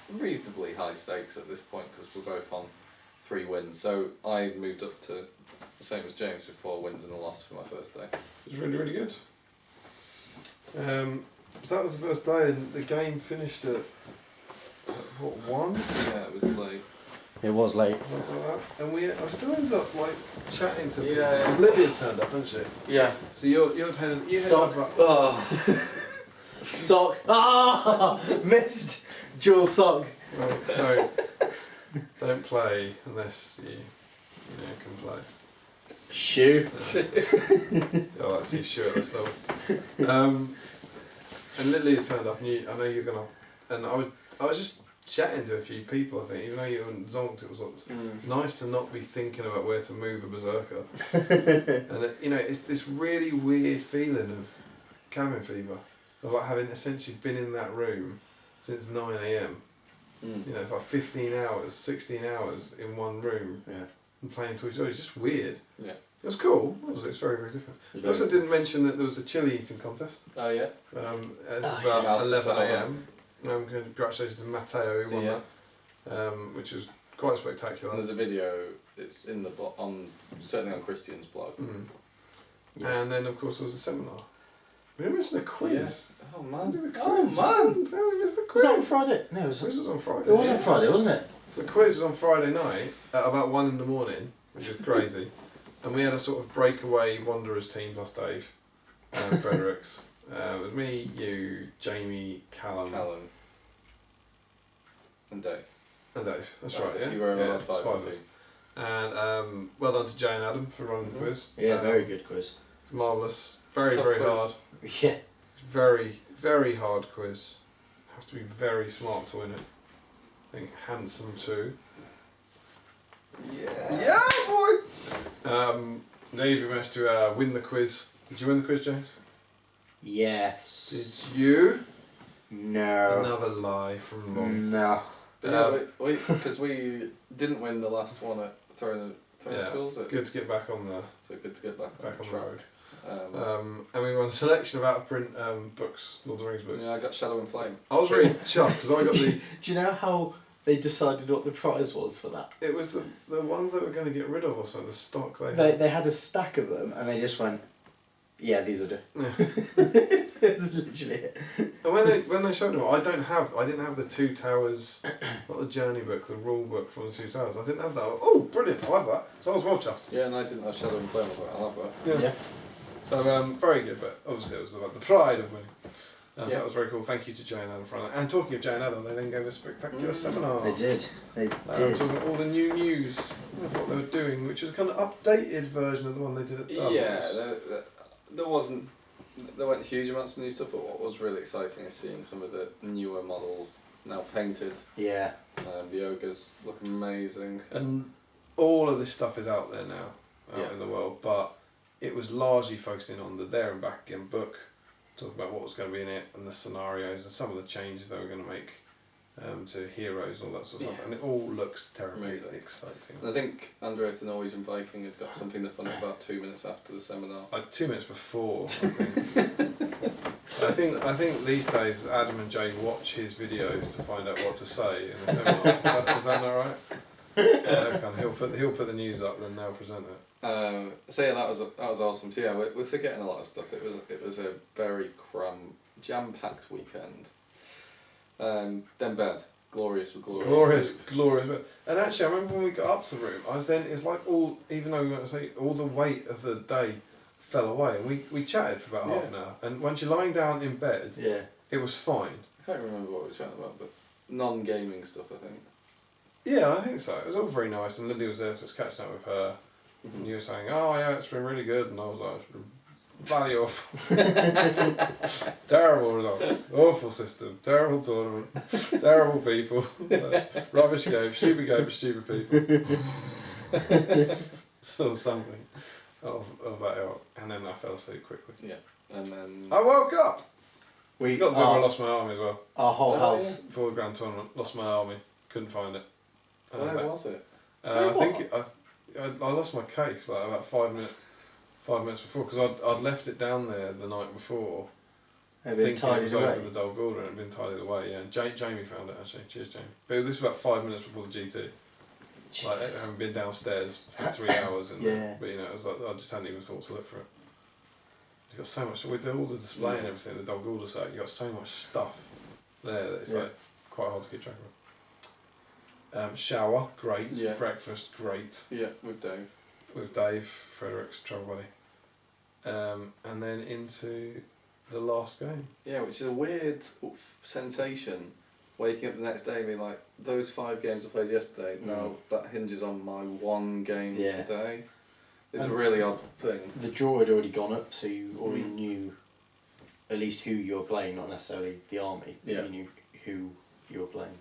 Speaker 3: reasonably high stakes at this point because we're both on 3 wins. So I moved up to the same as James with 4 wins and a loss for my first day.
Speaker 1: It was really, really good. So that was the first day, and the game finished at what, 1?
Speaker 3: Yeah, it was late.
Speaker 2: It was late.
Speaker 1: Something like that. And I still ended up like chatting to people.
Speaker 3: Yeah.
Speaker 1: Because Lily had turned up, hadn't she?
Speaker 3: Yeah.
Speaker 1: So you had
Speaker 2: Sock.
Speaker 1: up.
Speaker 3: Oh.
Speaker 2: Sock. Ah! Missed! Dual sock.
Speaker 1: Right, don't play unless you can play.
Speaker 2: Shoe.
Speaker 1: I like to see Shoe at this level. And Lily had turned up, and I know you're gonna. And I was just chatting to a few people. I think even though you weren't zonked, it was nice to not be thinking about where to move a berserker. And it's this really weird feeling of cabin fever, of like having essentially been in that room since 9 a.m. It's like 15 hours, 16 hours in one room.
Speaker 2: Yeah.
Speaker 1: And playing Toy Story. It's just weird.
Speaker 3: Yeah.
Speaker 1: It was cool. It's very, very different. I also didn't mention that there was a chili eating contest.
Speaker 3: Oh yeah.
Speaker 1: It's about 11 a.m. Congratulations to Matteo who won that, which was quite spectacular.
Speaker 3: And there's a video. It's in the certainly on Christian's blog.
Speaker 1: Yeah. And then of course there was a seminar. We missed a quiz.
Speaker 3: Yeah. Oh man.
Speaker 1: We missed a
Speaker 3: Oh
Speaker 1: quiz.
Speaker 3: man.
Speaker 1: No, we missed the
Speaker 2: Was
Speaker 1: quiz.
Speaker 2: that on Friday? No,
Speaker 1: This was on Friday.
Speaker 2: It was on Friday, wasn't it?
Speaker 1: So the quiz was on Friday night at about 1 in the morning, which is crazy. And we had a sort of breakaway Wanderers team plus Dave and Fredericks. It was me, you, Jamie, Callum.
Speaker 3: And Dave.
Speaker 1: And Dave, that's
Speaker 3: That was
Speaker 1: right,
Speaker 3: it.
Speaker 1: yeah.
Speaker 3: You were
Speaker 1: yeah,
Speaker 3: allowed 5
Speaker 1: of us. And well done to Jay and Adam for running the quiz.
Speaker 2: Yeah, very good quiz.
Speaker 1: Marvellous. Very,
Speaker 3: Tough
Speaker 1: very
Speaker 3: quiz.
Speaker 1: hard.
Speaker 2: Yeah.
Speaker 1: Very, very hard quiz. Have to be very smart to win it. I think handsome too. Yeah, boy! Dave, you managed to win the quiz. Did you win the quiz, James?
Speaker 2: Yes.
Speaker 1: Did you?
Speaker 2: No.
Speaker 1: Another lie from Long.
Speaker 2: No.
Speaker 3: But yeah, because we didn't win the last one at throwing schools.
Speaker 1: Good to get back on the
Speaker 3: So good to get back
Speaker 1: on the
Speaker 3: track.
Speaker 1: road. And we won a selection of out of print books, Lord of the Rings books.
Speaker 3: Yeah, I got Shadow and Flame.
Speaker 1: I was really chuffed because I got the.
Speaker 2: Do you know how they decided what the prize was for that?
Speaker 1: It was the ones they were going to get rid of or something. The stock they had.
Speaker 2: They had a stack of them and they just went, yeah, these will do.
Speaker 1: Yeah.
Speaker 2: That's literally it.
Speaker 1: And when they showed them, I didn't have the Two Towers, not the journey book, the rule book from the Two Towers. I didn't have that. Oh, brilliant! I have that. So I was well chuffed.
Speaker 3: Yeah, and I didn't have Shadow and Flame. I thought I love that.
Speaker 2: Yeah.
Speaker 1: So very good, but obviously it was about the pride of winning. So
Speaker 3: Yeah.
Speaker 1: that was very cool. Thank you to Jay and Adam for that. And talking of Jay and Adam, they then gave a spectacular seminar.
Speaker 2: They did. They did.
Speaker 1: Talking about all the new news of what they were doing, which was a kind of updated version of the one they did at Dubs.
Speaker 3: Yeah, there weren't huge amounts of new stuff, but what was really exciting is seeing some of the newer models now painted.
Speaker 2: Yeah.
Speaker 3: The ogres look amazing.
Speaker 1: And all of this stuff is out there now,
Speaker 3: Yeah.
Speaker 1: in the world, but it was largely focusing on the There and Back Again book, talking about what was going to be in it and the scenarios and some of the changes they were going to make to heroes and all that sort of stuff, and it all looks terribly
Speaker 3: Amazing.
Speaker 1: exciting.
Speaker 3: And I think Andreas the Norwegian Viking had got something up on it about 2 minutes after the seminar.
Speaker 1: Like 2 minutes before, I think. I think these days Adam and Jay watch his videos to find out what to say in the seminars. Is that not right? He'll put the news up, then they'll present it.
Speaker 3: So yeah, that was awesome. So yeah, we're forgetting a lot of stuff. It was a very jam-packed weekend. Then bed, glorious.
Speaker 1: Glorious. And actually, I remember when we got up to the room, it's like even though we went to sleep, all the weight of the day fell away, and we chatted for about half an hour. And once you're lying down in bed, it was fine.
Speaker 3: I can't remember what we were chatting about, but non-gaming stuff, I think.
Speaker 1: Yeah, I think so. It was all very nice, and Lily was there, so I was catching up with her.
Speaker 3: Mm-hmm.
Speaker 1: And you were saying, "Oh yeah, it's been really good," and I was like, "It's been bloody awful, terrible results, awful system, terrible tournament, terrible people, rubbish game, stupid people." So something of that ilk, and then I fell asleep quickly.
Speaker 3: Yeah, and then
Speaker 1: I woke up.
Speaker 2: We
Speaker 1: Got the bit where I lost my army as well.
Speaker 2: Our whole
Speaker 3: Oh,
Speaker 2: house.
Speaker 1: Before the grand tournament, lost my army, couldn't find it.
Speaker 3: where was it?
Speaker 1: I think I lost my case like about 5 minutes before, because I'd left it down there the night before,
Speaker 2: Have been
Speaker 1: thinking it was
Speaker 2: tidied
Speaker 1: over
Speaker 2: away.
Speaker 1: the Dole Gordon and it had been tidied away. Yeah, and Jamie found it actually. Cheers, Jamie. But this was about 5 minutes before the GT. Like, I haven't been downstairs for 3 hours, but you know, it was like I just hadn't even thought to look for it. You got so much with all the display and everything. The Dole Gordon site, you got so much stuff there that it's like quite hard to keep track of. Shower, great.
Speaker 3: Yeah.
Speaker 1: Breakfast, great.
Speaker 3: Yeah, with Dave.
Speaker 1: With Dave, Frederick's travel buddy. And then into the last game.
Speaker 3: Yeah, which is a weird sensation. Waking up the next day and being like, those 5 games I played yesterday, now that hinges on my 1 game today. It's a really odd thing.
Speaker 2: The draw had already gone up, so you already knew at least who you were playing, not necessarily the army.
Speaker 3: Yeah.
Speaker 2: You knew who you were playing.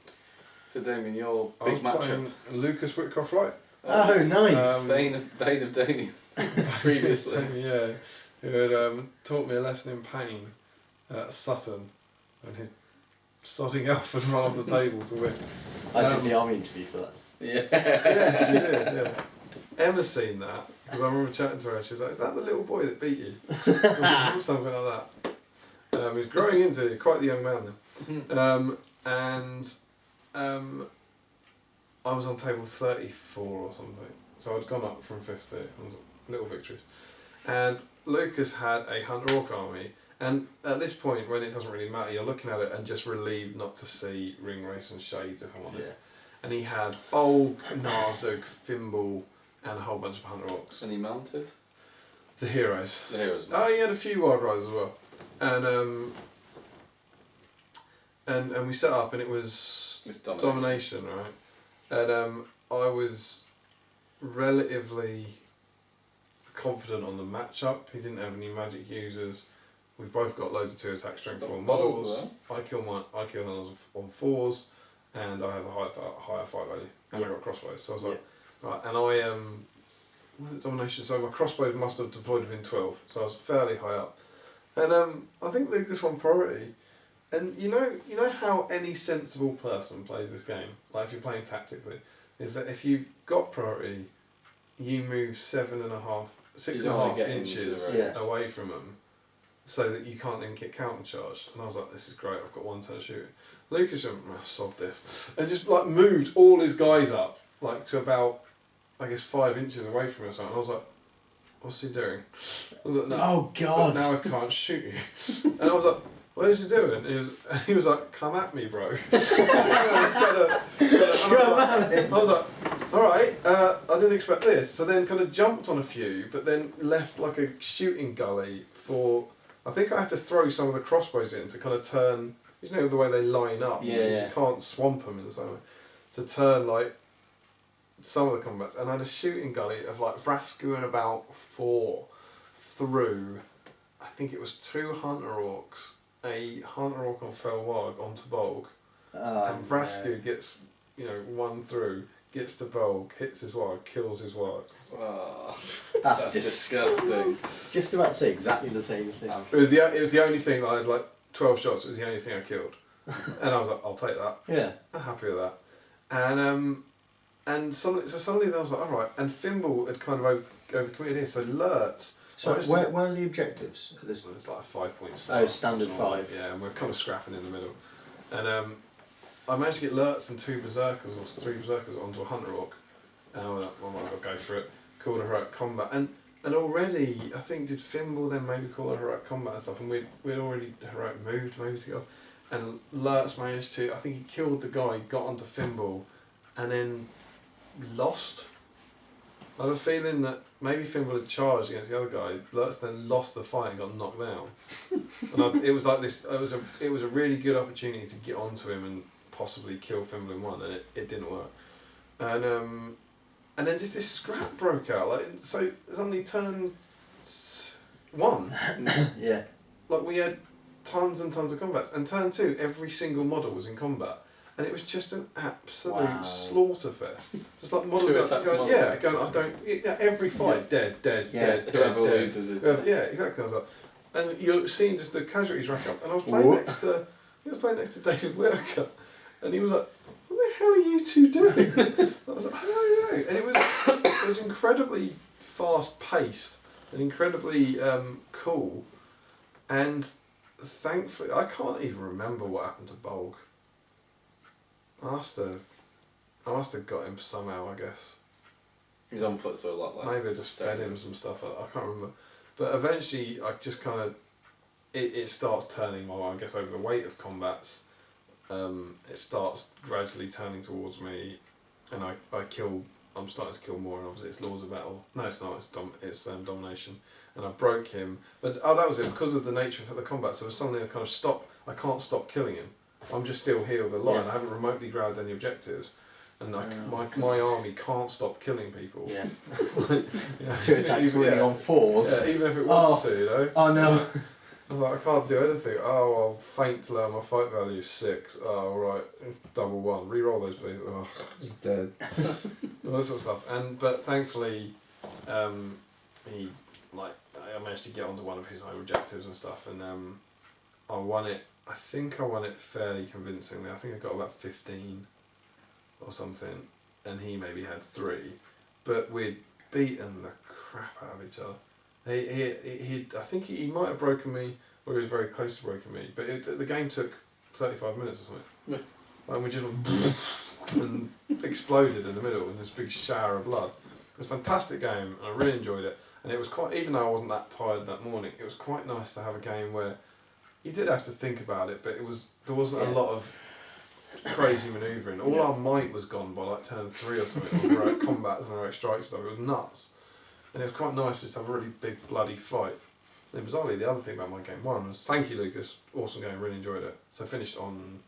Speaker 3: So Damien, your
Speaker 1: I was
Speaker 3: big matchup.
Speaker 1: playing Lucas Whitcroft Wright.
Speaker 2: Oh, nice!
Speaker 3: Bane of Damien. Previously.
Speaker 1: Yeah, who had taught me a lesson in pain at Sutton, and his sodding elf had run off the table to win.
Speaker 2: I did the army interview for that.
Speaker 3: Yeah.
Speaker 1: Yeah, she did, yeah. Emma's seen that, because I remember chatting to her, she was like, "Is that the little boy that beat you?" Or something like that. He's growing into quite the young man then. I was on table 34 or something, so I'd gone up from 50, little victories. And Lucas had a Hunter Orc army, and at this point, when it doesn't really matter, you're looking at it and just relieved not to see Ring Race and Shades, if I'm honest.
Speaker 2: Yeah.
Speaker 1: And he had Olg, Narzug, Thimble, and a whole bunch of Hunter Orcs.
Speaker 3: And he mounted?
Speaker 1: The heroes.
Speaker 3: The heroes.
Speaker 1: Oh, he had a few Wild Riders as well. And we set up, and it was
Speaker 3: It's
Speaker 1: domination, right? And I was relatively confident on the matchup. He didn't have any magic users. We've both got loads of 2 attack strength
Speaker 3: Got
Speaker 1: 4
Speaker 3: bold,
Speaker 1: models. I kill them on 4s, and I have a higher fight value, and I got crossbows. So I was like, right, and what was it, domination? So my crossbows must have deployed within 12, so I was fairly high up. And I think Lucas won priority. And you know how any sensible person plays this game, like if you're playing tactically, is that if you've got priority, you move 6.5 inches away from them, so that you can't then get counter charged. And I was like, this is great, I've got 1 turn shooting. Lucas went, sod this, and just like moved all his guys up like to about, I guess, 5 inches away from us. And I was like, what's he doing? I was like, no,
Speaker 2: Oh God!
Speaker 1: now I can't shoot you. And I was like, what is he doing? And he was like, come at me, bro. I was like, alright, I didn't expect this. So then kind of jumped on a few, but then left like a shooting gully for, I think I had to throw some of the crossbows in to kind of turn, you know the way they line up, you can't swamp them in the same way, to turn like some of the combats. And I had a shooting gully of like Vrasku and about 4 through, I think it was 2 Hunter Orcs, a Hunter Orc on Felwag onto Bolg, and Vrasku gets, 1 through, gets to bulk, hits his ward, kills his ward.
Speaker 3: Oh,
Speaker 2: That's
Speaker 3: disgusting.
Speaker 2: Just about to say exactly the same thing.
Speaker 1: It was the only thing I had like 12 shots. It was the only thing I killed, and I was like, I'll take that.
Speaker 2: Yeah.
Speaker 1: I'm happy with that. And suddenly I was like, all right. And Fimble had kind of overcommitted here, so Lurtz.
Speaker 2: So where are the objectives at this point?
Speaker 1: It's like a 5 point
Speaker 2: Oh, standard 5.
Speaker 1: Yeah, and we're kind of scrapping in the middle. And I managed to get Lurtz and 2 Berserkers, or 3 Berserkers, onto a Hunter Orc. And I was like, well, I've got to go for it. Called a heroic combat. And already, I think, did Fimble then maybe call a heroic combat and stuff, and we'd already heroic moved maybe to go. And Lurtz managed to, I think he killed the guy, got onto Fimble, and then lost. I have a feeling that maybe Fimble had charged against the other guy. Lurtz then lost the fight and got knocked down. And it was like this. It was a really good opportunity to get onto him and possibly kill Fimble in one, and it didn't work. And then just this scrap broke out. Like so, suddenly turn 1.
Speaker 2: Yeah.
Speaker 1: Like we had tons and tons of combats, and turn 2, every single model was in combat. And it was just an absolute slaughter fest. Just like model going, every fight, dead.
Speaker 3: Whoever loses is dead.
Speaker 1: Yeah, exactly. I was like, and you're seeing just the casualties rack up. And I was playing next to David Whitaker, and he was like, "What the hell are you two doing?" I was like, "I don't know." And it was incredibly fast paced and incredibly cool. And thankfully, I can't even remember what happened to Bolg. I must have got him somehow, I guess.
Speaker 3: He's on foot, so a lot less.
Speaker 1: Maybe I just fed him some stuff. I can't remember. But eventually, I just kind of... It starts turning more, I guess, over the weight of combats. It starts gradually turning towards me, and I'm starting to kill more, and obviously it's Lords of Battle. No, it's not. It's Domination. And I broke him. But, that was it. Because of the nature of the combat, so it was suddenly I kind of stop. I can't stop killing him. I'm just still here with a line.
Speaker 2: Yeah.
Speaker 1: I haven't remotely grabbed any objectives, and my army can't stop killing people.
Speaker 2: Yeah.
Speaker 1: Yeah.
Speaker 2: 2 attacks running on 4s.
Speaker 1: Yeah, even if it wants to, you know.
Speaker 2: Oh no.
Speaker 1: I was like, I can't do anything. Oh, I'll faint to learn my fight value 6. Oh, all right, double 1. Reroll those, please. Oh, he's dead. All that sort of stuff. But thankfully, I managed to get onto one of his high objectives and stuff, and I won it. I think I won it fairly convincingly. I think I got about 15 or something, and he maybe had 3. But we'd beaten the crap out of each other. I think he might have broken me, or he was very close to breaking me. But the game took 35 minutes or something. And we just went and exploded in the middle in this big shower of blood. It was a fantastic game, and I really enjoyed it. And it was quite, even though I wasn't that tired that morning, it was quite nice to have a game where you did have to think about it, but there wasn't a lot of crazy manoeuvring. All our might was gone by like turn 3 or something, on heroic combats and heroic strike stuff. It was nuts. And it was quite nice just to have a really big bloody fight. And bizarrely, the other thing about my game 1 was, thank you Lucas, awesome game, really enjoyed it. So I finished on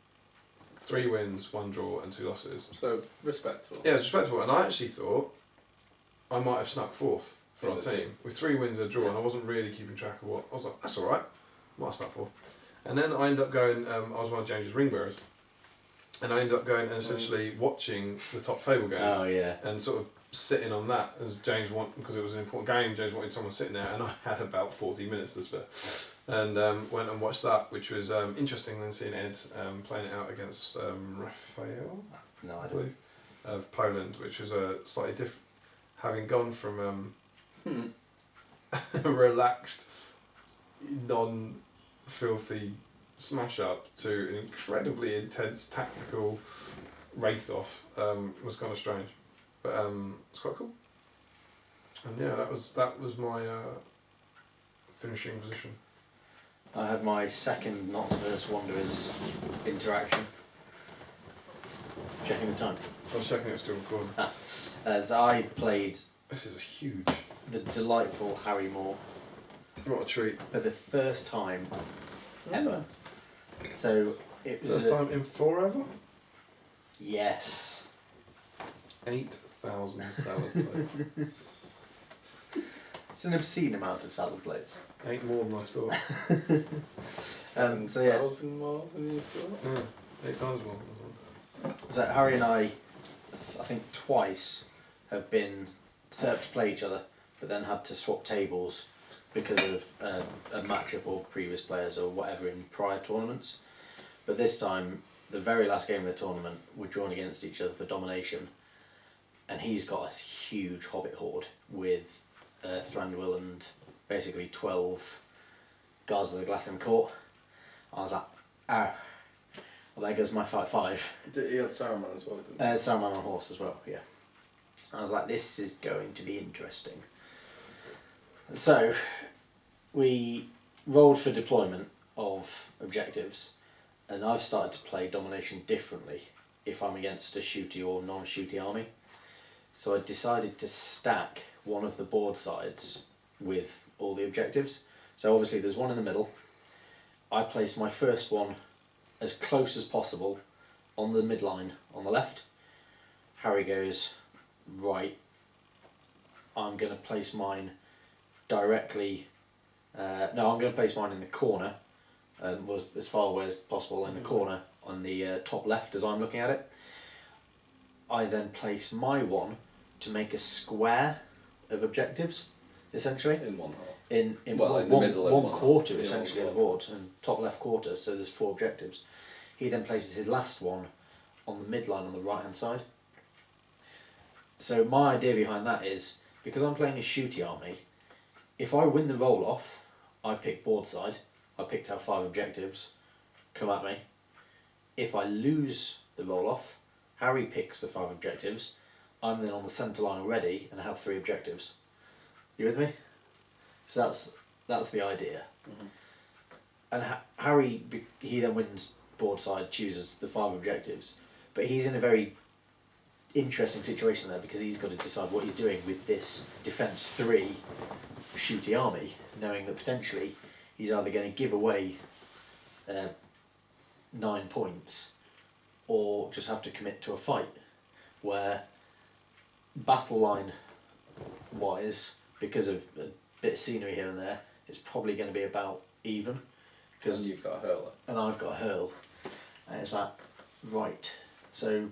Speaker 1: 3 wins, 1 draw and 2 losses.
Speaker 3: So, respectable.
Speaker 1: Yeah, it's respectable. And I actually thought I might have snuck 4th for our team. With 3 wins and a draw, and I wasn't really keeping track of what... I was like, that's alright, might have snuck 4th. And then I ended up going, I was one of James's ring bearers, and I ended up going and essentially watching the top table game.
Speaker 2: Oh yeah.
Speaker 1: And sort of sitting on that, as James wanted, because it was an important game, James wanted someone sitting there, and I had about 40 minutes to spare. And went and watched that, which was interesting then seeing Ed playing it out against Rafael,
Speaker 2: No, I
Speaker 1: I believe, of Poland, which was a slightly different, having gone from a relaxed, non-filthy smash up to an incredibly intense tactical wraith-off was kind of strange, but it's quite cool. And yeah, that was my finishing position.
Speaker 2: I had my second Not First Wanderers interaction. Checking the time.
Speaker 1: I was checking it was still recording.
Speaker 2: As I played
Speaker 1: This is huge.
Speaker 2: the delightful Harry Moore
Speaker 1: What a treat.
Speaker 2: for the first time ever. So it was
Speaker 1: First time in forever?
Speaker 2: Yes.
Speaker 1: 8,000 salad plates.
Speaker 2: It's an obscene amount of salad plates.
Speaker 1: 8 more than I thought.
Speaker 2: So yeah.
Speaker 3: 1,000 more than you thought?
Speaker 1: Yeah, 8 times more.
Speaker 2: So Harry and I think twice have been set up to play each other, but then had to swap tables because of a matchup or previous players or whatever in prior tournaments. But this time, the very last game of the tournament, we're drawn against each other for domination, and he's got this huge Hobbit horde with Thranduil and basically 12 guards of the Glatham Court. I was like, oh, well, there goes my 5/5.
Speaker 3: He had Saruman as well, didn't he?
Speaker 2: Saruman on horse as well, yeah. I was like, this is going to be interesting. So, we rolled for deployment of objectives, and I've started to play domination differently if I'm against a shooty or non-shooty army. So I decided to stack one of the board sides with all the objectives. So obviously there's one in the middle. I place my first one as close as possible on the midline on the left. Harry goes, right, I'm going to place mine directly, I'm going to place mine in the corner, was as far away as possible in the corner on the top left as I'm looking at it. I then place my one to make a square of objectives, essentially.
Speaker 3: In one half.
Speaker 2: In
Speaker 3: the
Speaker 2: one
Speaker 3: middle and
Speaker 2: one
Speaker 3: one
Speaker 2: quarter
Speaker 3: half.
Speaker 2: essentially
Speaker 3: Yeah,
Speaker 2: of the board, and top left quarter, so there's 4 objectives. He then places his last one on the midline on the right hand side. So my idea behind that is, because I'm playing a shooty army, if I win the roll off, I pick board side, I picked out 5 objectives, come at me. If I lose the roll off, Harry picks the 5 objectives, I'm then on the centre line already and I have 3 objectives. You with me? So that's the idea.
Speaker 3: Mhm.
Speaker 2: And Harry, he then wins board side, chooses the 5 objectives, but he's in a very interesting situation there because he's got to decide what he's doing with this defence 3 shooty army, knowing that potentially he's either going to give away 9 points or just have to commit to a fight where battle line wise, because of a bit of scenery here and there, it's probably going to be about even.
Speaker 3: Because you've got a hurler.
Speaker 2: And I've got a hurl. And it's like, right. So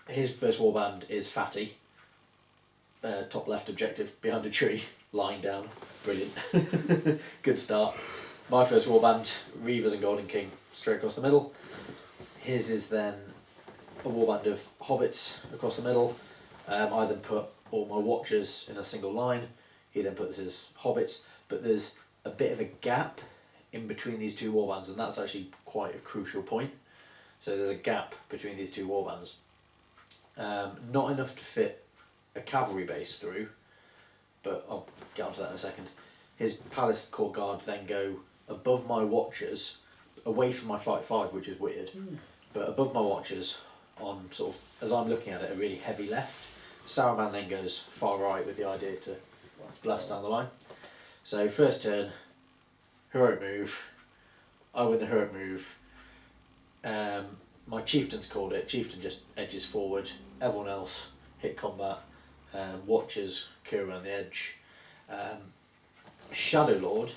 Speaker 2: his first warband is Fatty, top left objective, behind a tree, lying down. Brilliant. Good start. My first warband, Reavers and Golden King, straight across the middle. His is then a warband of hobbits across the middle. I then put all my watchers in a single line. He then puts his hobbits, but there's a bit of a gap in between these 2 warbands, and that's actually quite a crucial point. So there's a gap between these 2 warbands. Not enough to fit a cavalry base through, but I'll get onto that in a second. His Palace Court Guard then go above my watchers, away from my 5/5, which is weird, but above my watchers on sort of, as I'm looking at it, a really heavy left. Saruman then goes far right with the idea to blast down the line. So first turn, heroic move. I win the heroic move. My chieftain's called it. Chieftain just edges forward. Everyone else hit combat. Watchers clear around the edge. Shadow Lord,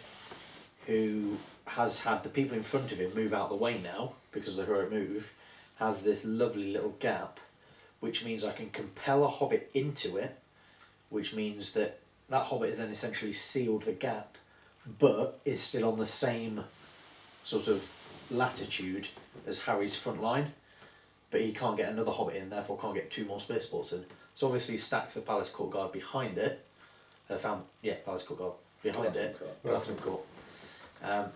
Speaker 2: who has had the people in front of him move out the way now because of the heroic move, has this lovely little gap, which means I can compel a hobbit into it, which means that hobbit has then essentially sealed the gap, but is still on the same sort of latitude as Harry's front line, but he can't get another hobbit in, therefore can't get 2 more space sports in. So obviously he stacks the Palace Court Guard behind it. Palace Court Guard behind Glatham Court.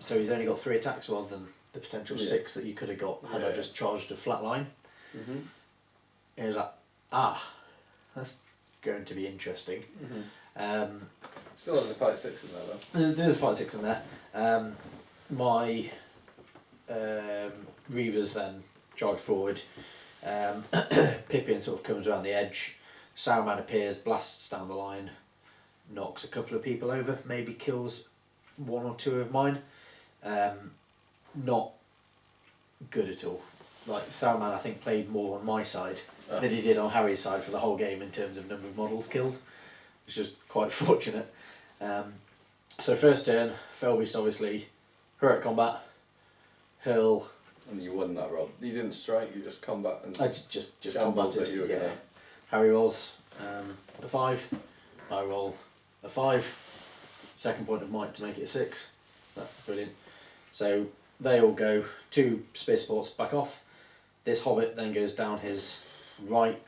Speaker 2: So he's only got 3 attacks rather than the potential 6 that you could have got had I just charged a flat line.
Speaker 3: Mm-hmm.
Speaker 2: And he was like, that's going to be interesting.
Speaker 3: Mm-hmm. Still has a fight 6 in there though.
Speaker 2: There's a fight 6 in there. My Reavers then charge forward. Pippin sort of comes around the edge. Saruman appears, blasts down the line, knocks a couple of people over, maybe kills 1 or 2 of mine. Not good at all. Like Saruman, I think, played more on my side than he did on Harry's side for the whole game in terms of number of models killed, which is quite fortunate. So first turn, Felbeast obviously, heroic combat, hurl. And
Speaker 3: you won that roll. You didn't strike, you just combat and
Speaker 2: I just combated.
Speaker 3: you were gonna
Speaker 2: Harry rolls a 5. I roll a 5. Second point of might to make it a 6. That's brilliant. So they all go 2 space sports back off. This hobbit then goes down his right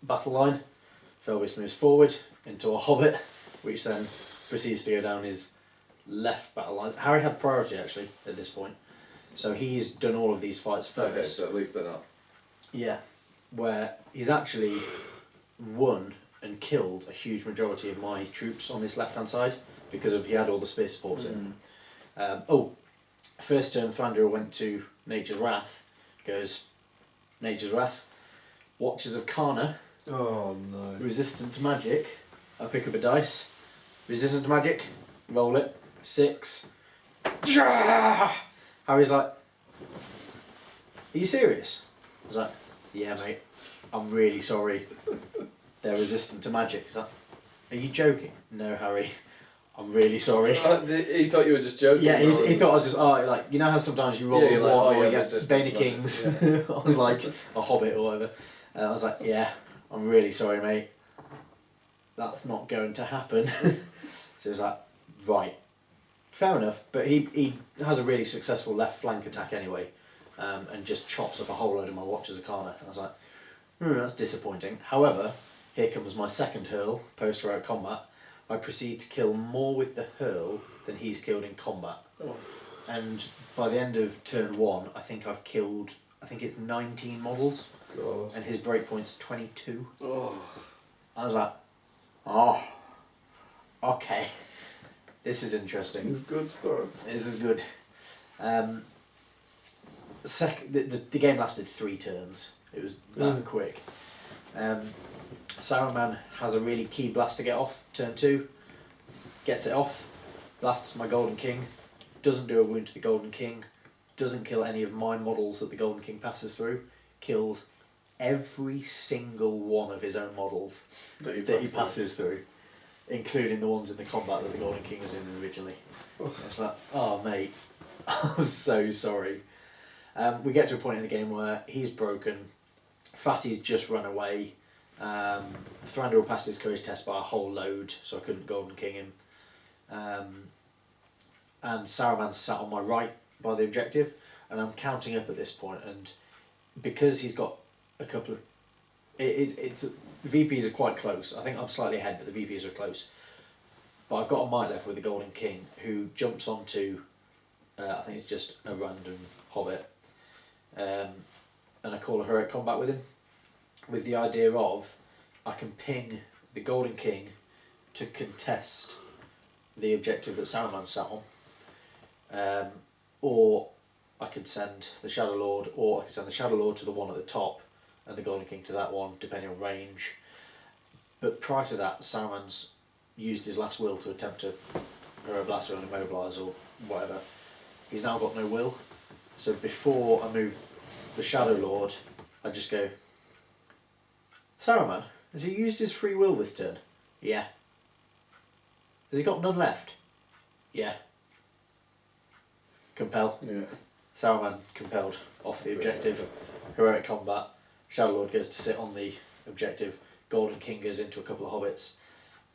Speaker 2: battle line. Felvis moves forward into a hobbit, which then proceeds to go down his left battle line. Harry had priority actually at this point, so he's done all of these fights first.
Speaker 3: Okay, so at least they're not.
Speaker 2: Yeah, where he's actually won and killed a huge majority of my troops on this left hand side because of he had all the space supports in. First turn Thranduil went to Nature's Wrath, goes Nature's Wrath, Watchers of Karna,
Speaker 1: Oh no.
Speaker 2: resistant to magic. I pick up a dice, resistant to magic, roll it, 6. Harry's like, are you serious? I was like, yeah mate, I'm really sorry. They're resistant to magic. He's like, are you joking? No Harry, I'm really sorry.
Speaker 3: He thought you were just joking.
Speaker 2: Yeah, he thought I was just, like, you know how sometimes you roll
Speaker 3: Yeah,
Speaker 2: a
Speaker 3: you're
Speaker 2: 1
Speaker 3: like,
Speaker 2: or you
Speaker 3: yeah,
Speaker 2: get
Speaker 3: resistant
Speaker 2: Bane
Speaker 3: to
Speaker 2: of Kings
Speaker 3: magic,
Speaker 2: on like a Hobbit or whatever. I was like, yeah, I'm really sorry mate. That's not going to happen. So he's like, right, fair enough, but he has a really successful left flank attack anyway, and just chops up a whole load of my Watchers of Karna. And I was like, that's disappointing. However, here comes my second hurl, post-heroic combat. I proceed to kill more with the hurl than he's killed in combat.
Speaker 3: Oh.
Speaker 2: And by the end of turn 1, I think I've killed, it's 19 models,
Speaker 1: God.
Speaker 2: and his breakpoint's 22.
Speaker 3: Oh.
Speaker 2: I was like, oh, okay, this is interesting.
Speaker 1: It's good start.
Speaker 2: This is good. The game lasted 3 turns. It was that quick. Saruman has a really key blast to get off, turn 2. Gets it off, blasts my Golden King, doesn't do a wound to the Golden King, doesn't kill any of my models that the Golden King passes through, kills every single one of his own models that he passes through, including the ones in the combat that the Golden King was in originally. It's like, oh mate, I'm so sorry. We get to a point in the game where he's broken, Fatty's just run away, Thranduil passed his courage test by a whole load, so I couldn't Golden King him. And Saruman's sat on my right by the objective, and I'm counting up at this point, and because he's got a couple of... The VPs are quite close. I think I'm slightly ahead, but the VPs are close. But I've got a might left with the Golden King, who jumps onto, I think it's just a random hobbit, and I call a heroic combat with him, with the idea of I can ping the Golden King to contest the objective that Saruman sat on, or I could send the Shadow Lord, or I could send the Shadow Lord to the one at the top and the Golden King to that one, depending on range. But prior to that, Saruman's used his last will to attempt to Hero Blast or immobilise or whatever. He's now got no will, so before I move the Shadow Lord, I just go, Saruman, has he used his free will this turn? Yeah. Has he got none left? Yeah. Compel.
Speaker 3: Yeah.
Speaker 2: Saruman compelled off the objective. Heroic combat. Shadow Lord goes to sit on the objective. Golden King goes into a couple of hobbits.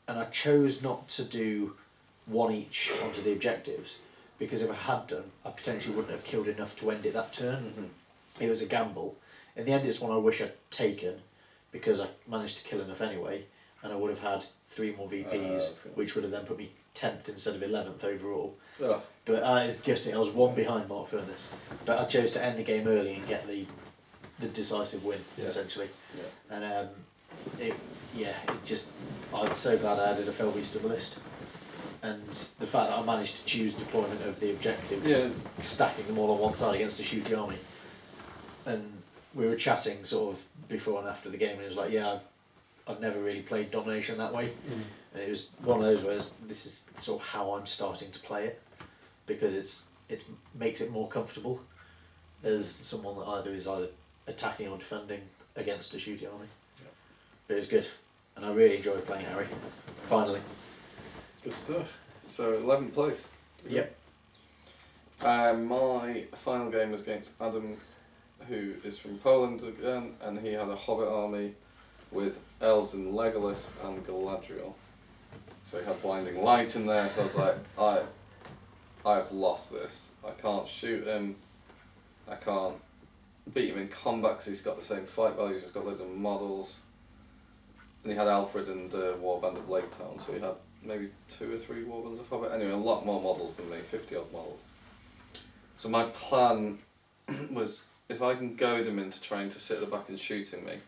Speaker 2: And I chose not to do one each onto the objectives, because if I had done, I potentially wouldn't have killed enough to end it that turn.
Speaker 3: Mm-hmm.
Speaker 2: It was a gamble. In the end, it's one I wish I'd taken, because I managed to kill enough anyway, and I would have had 3 more VPs, which would have then put me 10th instead of 11th overall.
Speaker 3: Oh.
Speaker 2: But it's gutting. I was 1 behind Mark Furness, but I chose to end the game early and get the decisive win, essentially.
Speaker 3: Yeah.
Speaker 2: And I'm so glad I added a Felbeast to the list, and the fact that I managed to choose deployment of the objectives, stacking them all on one side against a shooty army. And we were chatting sort of before and after the game, and it was like, I've never really played Domination that way, and it was one of those where this is sort of how I'm starting to play it, because it makes it more comfortable as someone that is either attacking or defending against a shooty army.
Speaker 3: Yep.
Speaker 2: But it was good, and I really enjoyed playing Harry. Finally.
Speaker 3: Good stuff. So 11th place.
Speaker 2: Yep.
Speaker 3: My final game was against Adam, who is from Poland again, and he had a Hobbit army with elves and Legolas and Galadriel. So he had blinding light in there, so I was like, I've lost this. I can't shoot him. I can't beat him in combat because he's got the same fight values, he's got loads of models. And he had Alfred and the Warband of Lake Town, so he had maybe 2 or 3 Warbands of Hobbit. Anyway, a lot more models than me, 50 odd models. So my plan was, if I can goad him into trying to sit at the back and shooting me,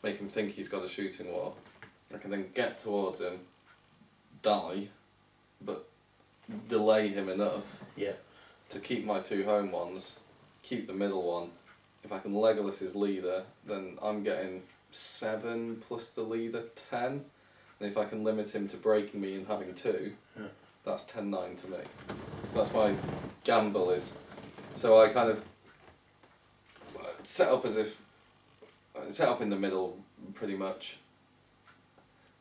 Speaker 3: make him think he's got a shooting war, I can then get towards him, die, but delay him enough to keep my 2 home ones, keep the middle one. If I can Legolas his leader, then I'm getting 7 plus the leader 10. And if I can limit him to breaking me and having 2, that's 10-9 to me. So that's my gamble is. So I kind of set up in the middle pretty much.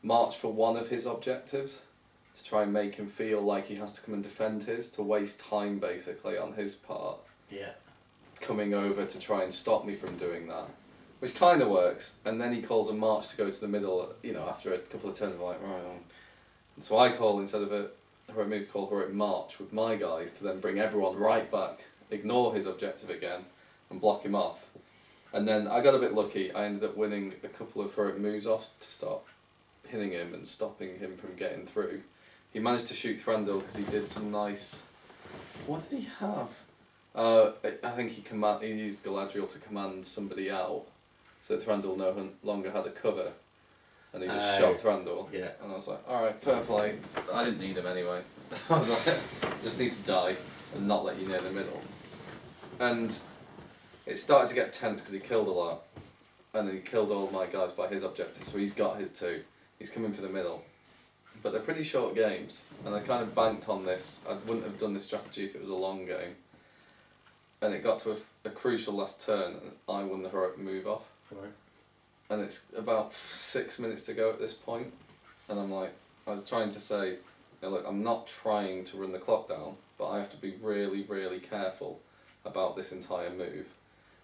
Speaker 3: March for one of his objectives to try and make him feel like he has to come and defend his, to waste time basically on his part.
Speaker 2: Yeah.
Speaker 3: Coming over to try and stop me from doing that. Which kind of works, and then he calls a march to go to the middle, after a couple of turns. I'm like, right on. And so I call, instead of a heroic move, call heroic march with my guys to then bring everyone right back, ignore his objective again, and block him off. And then I got a bit lucky, I ended up winning a couple of heroic moves off to stop hitting him and stopping him from getting through. He managed to shoot Thranduil because he did some nice... What did he have? I think he used Galadriel to command somebody out, so that Thranduil no longer had a cover, and he just shot Thranduil.
Speaker 2: Yeah.
Speaker 3: And I was like, alright, fair play. I didn't need him anyway. I was like, just need to die and not let you near the middle. And it started to get tense because he killed a lot, and then he killed all my guys by his objective, so he's got his 2. He's coming for the middle. But they're pretty short games, and I kind of banked on this. I wouldn't have done this strategy if it was a long game. And it got to a crucial last turn, and I won the heroic move off.
Speaker 2: Right.
Speaker 3: And it's about 6 minutes to go at this point, and I'm like, I was trying to say, look, I'm not trying to run the clock down, but I have to be really, really careful about this entire move.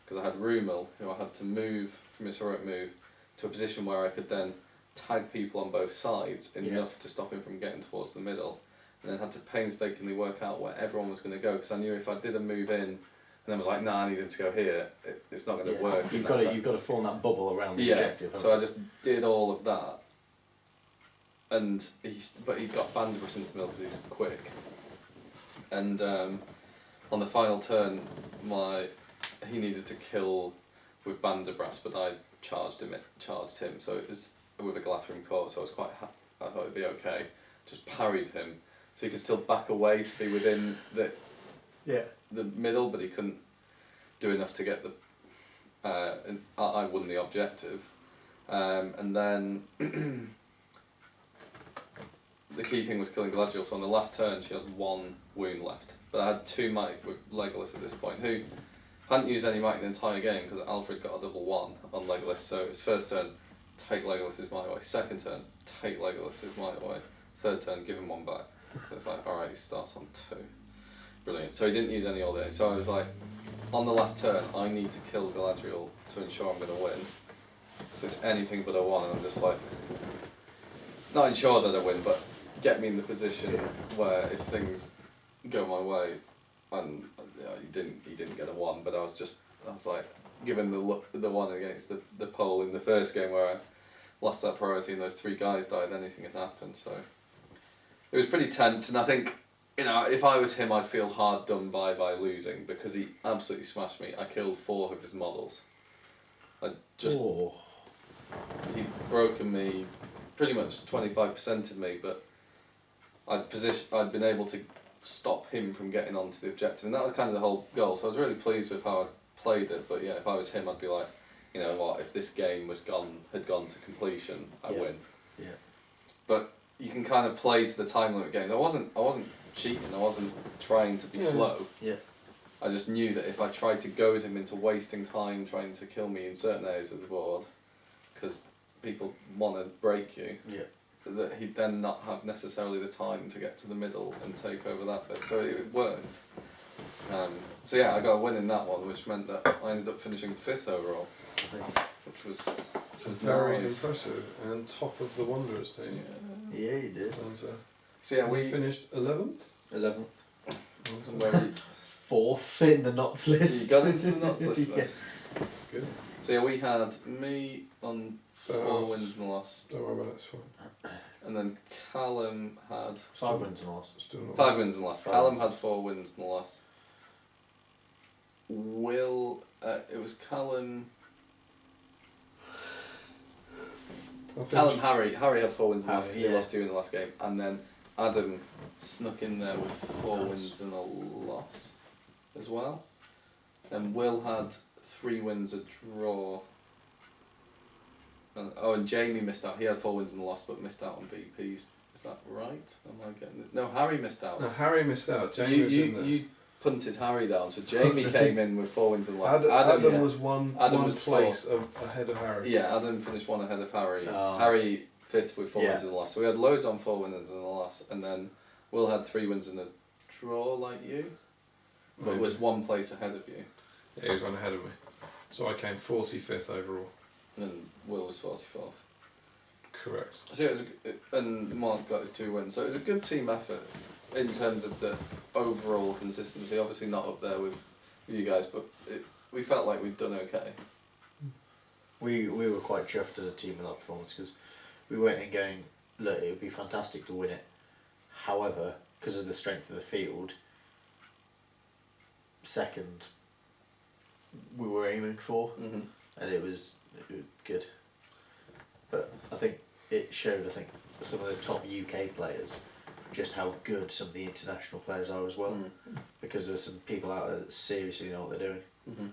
Speaker 3: Because I had Rumil, who I had to move from his heroic move to a position where I could then tag people on both sides enough to stop him from getting towards the middle, and then had to painstakingly work out where everyone was going to go, because I knew if I did a move in and then was like, nah, I need him to go here, it's not going to work.
Speaker 2: You've got to form that bubble around the objective.
Speaker 3: So I just did all of that, and he got Banderbus into the middle because he's quick, and on the final turn he needed to kill with Banderbras, but I charged him, so it was with a Galathrim Core, so I was I thought it'd be okay. Just parried him, so he could still back away to be within the middle, but he couldn't do enough to get the... and I won the objective. And then the key thing was killing Galadriel, so on the last turn she had 1 wound left. But I had 2 might with Legolas at this point, who hadn't used any might in the entire game because Alfred got a double 1 on Legolas, so his first turn, take Legolas's might away. Second turn, take Legolas's might away. Third turn, give him 1 back. So it's like, alright, he starts on 2. Brilliant. So he didn't use any all day. So I was like, on the last turn, I need to kill Galadriel to ensure I'm going to win. So it's anything but a 1, and I'm just like, not ensure that I win, but get me in the position where if things go my way, and he didn't get a 1, but I was like, given the 1 against the pole in the first game where I lost that priority and those 3 guys died, anything had happened. So it was pretty tense, and I think, if I was him, I'd feel hard done by losing, because he absolutely smashed me. I killed 4 of his models. He'd broken me, pretty much 25%ed me, but I'd been able to stop him from getting onto the objective, and that was kind of the whole goal. So I was really pleased with how I played it. But yeah, if I was him, I'd be like, you know what? If this game had gone to completion, I win.
Speaker 2: Yeah.
Speaker 3: But you can kind of play to the time limit games. I wasn't cheating. I wasn't trying to be slow.
Speaker 2: Yeah.
Speaker 3: I just knew that if I tried to goad him into wasting time trying to kill me in certain areas of the board, because people want to break you, that he'd then not have necessarily the time to get to the middle and take over that bit. So it worked. So yeah, I got a win in that one, which meant that I ended up finishing 5th overall, which was which was
Speaker 1: Very
Speaker 3: nice.
Speaker 1: impressive, and top of the Wanderers team.
Speaker 2: Yeah, you did.
Speaker 1: And,
Speaker 3: So yeah,
Speaker 1: we
Speaker 3: we
Speaker 1: finished 11th.
Speaker 2: 11th.
Speaker 3: and where we
Speaker 2: 4th in the Knots list.
Speaker 3: you got into the Knots list
Speaker 2: Yeah.
Speaker 3: then.
Speaker 1: Good.
Speaker 3: So yeah, we had me on 4 wins and a loss,
Speaker 1: Don't worry about it, it's fine.
Speaker 3: and then Callum had
Speaker 2: 5 wins and a loss.
Speaker 1: Still not
Speaker 3: 5 wins and a loss.
Speaker 2: 5
Speaker 3: Callum
Speaker 2: wins.
Speaker 3: had 4 wins and a loss. It was Callum.
Speaker 1: I
Speaker 3: Callum,
Speaker 1: finished-
Speaker 3: Harry had 4 wins and a loss
Speaker 2: Harry,
Speaker 3: because he
Speaker 2: yeah.
Speaker 3: lost 2 in the last game, and then Adam snuck in there with 4 wins and a loss as well. Then Will had 3 wins, a draw. And Jamie missed out. He had 4 wins and a loss, but missed out on VPs. Is that right? Am I getting it? No, Harry missed out.
Speaker 1: No, Harry missed out. Jamie was in there.
Speaker 3: You punted Harry down, so Jamie came in with 4 wins and a loss.
Speaker 1: Adam
Speaker 3: yeah.
Speaker 1: was one
Speaker 3: Adam was
Speaker 1: place ahead of Harry.
Speaker 3: Yeah, Adam finished 1 ahead of Harry.
Speaker 2: Oh.
Speaker 3: Harry 5th with 4
Speaker 2: Yeah.
Speaker 3: wins and a loss. So we had loads on 4 wins and a loss, and then Will had 3 wins and a draw like you, but
Speaker 1: Maybe.
Speaker 3: was 1 place ahead of you,
Speaker 1: Yeah, he was one ahead of me. So I came 45th overall.
Speaker 3: and Will was 44th.
Speaker 1: Correct.
Speaker 3: So it was and Mark got his 2 wins. So it was a good team effort in terms of the overall consistency. Obviously not up there with you guys, but we felt like we'd done okay.
Speaker 2: We were quite chuffed as a team with that performance because we went in going, look, it would be fantastic to win it. However, because of the strength of the field, second we were aiming for,
Speaker 3: Mm-hmm.
Speaker 2: and it was good. But I think it showed, some of the top UK players just how good some of the international players are as well, because there's some people out there that seriously know what they're doing,
Speaker 3: Mm-hmm.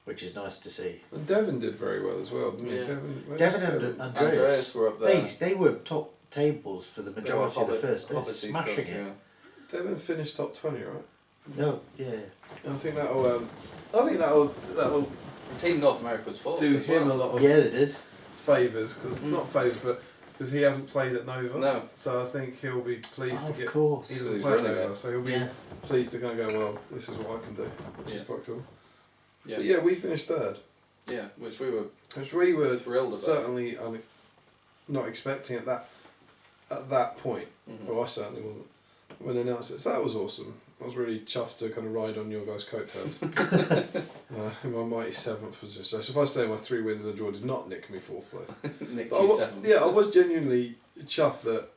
Speaker 2: which is nice to see.
Speaker 1: And Devon did very well as well, didn't he?
Speaker 3: Yeah.
Speaker 1: Devon
Speaker 2: and
Speaker 3: Andreas were up there.
Speaker 2: They were top tables for the
Speaker 3: They were
Speaker 2: majority of the first. They're
Speaker 3: Hobbity
Speaker 2: smashing
Speaker 3: stuff,
Speaker 2: it.
Speaker 3: yeah.
Speaker 1: Devon finished top 20, right?
Speaker 2: No, yeah.
Speaker 1: And I think that'll
Speaker 3: Team North America was 4th
Speaker 1: do
Speaker 3: as
Speaker 1: him
Speaker 3: well.
Speaker 1: a lot of
Speaker 2: Yeah, they did.
Speaker 1: favours, because not favours, but because he hasn't played at Nova.
Speaker 3: No.
Speaker 1: So I think he'll be pleased to
Speaker 2: Of
Speaker 1: get.
Speaker 2: course.
Speaker 1: He doesn't
Speaker 3: He's
Speaker 1: play at
Speaker 3: running
Speaker 1: Nova,
Speaker 3: it.
Speaker 1: so he'll be
Speaker 2: Yeah.
Speaker 1: pleased to kind of go, well, this is what I can do, which
Speaker 3: Yeah.
Speaker 1: is quite cool.
Speaker 3: Yeah.
Speaker 1: But yeah, we finished third,
Speaker 3: Yeah, which we were
Speaker 1: which we were
Speaker 3: thrilled about.
Speaker 1: certainly not expecting at that point.
Speaker 3: Mhm.
Speaker 1: Well, I certainly wasn't when they announced it. So that was awesome. I was really chuffed to kind of ride on your guys' coattails. In my mighty 7th position. So suffice to say, my 3 wins and a draw did not nick me 4th place.
Speaker 3: Nicked
Speaker 1: But
Speaker 3: you 7th.
Speaker 1: I was genuinely chuffed that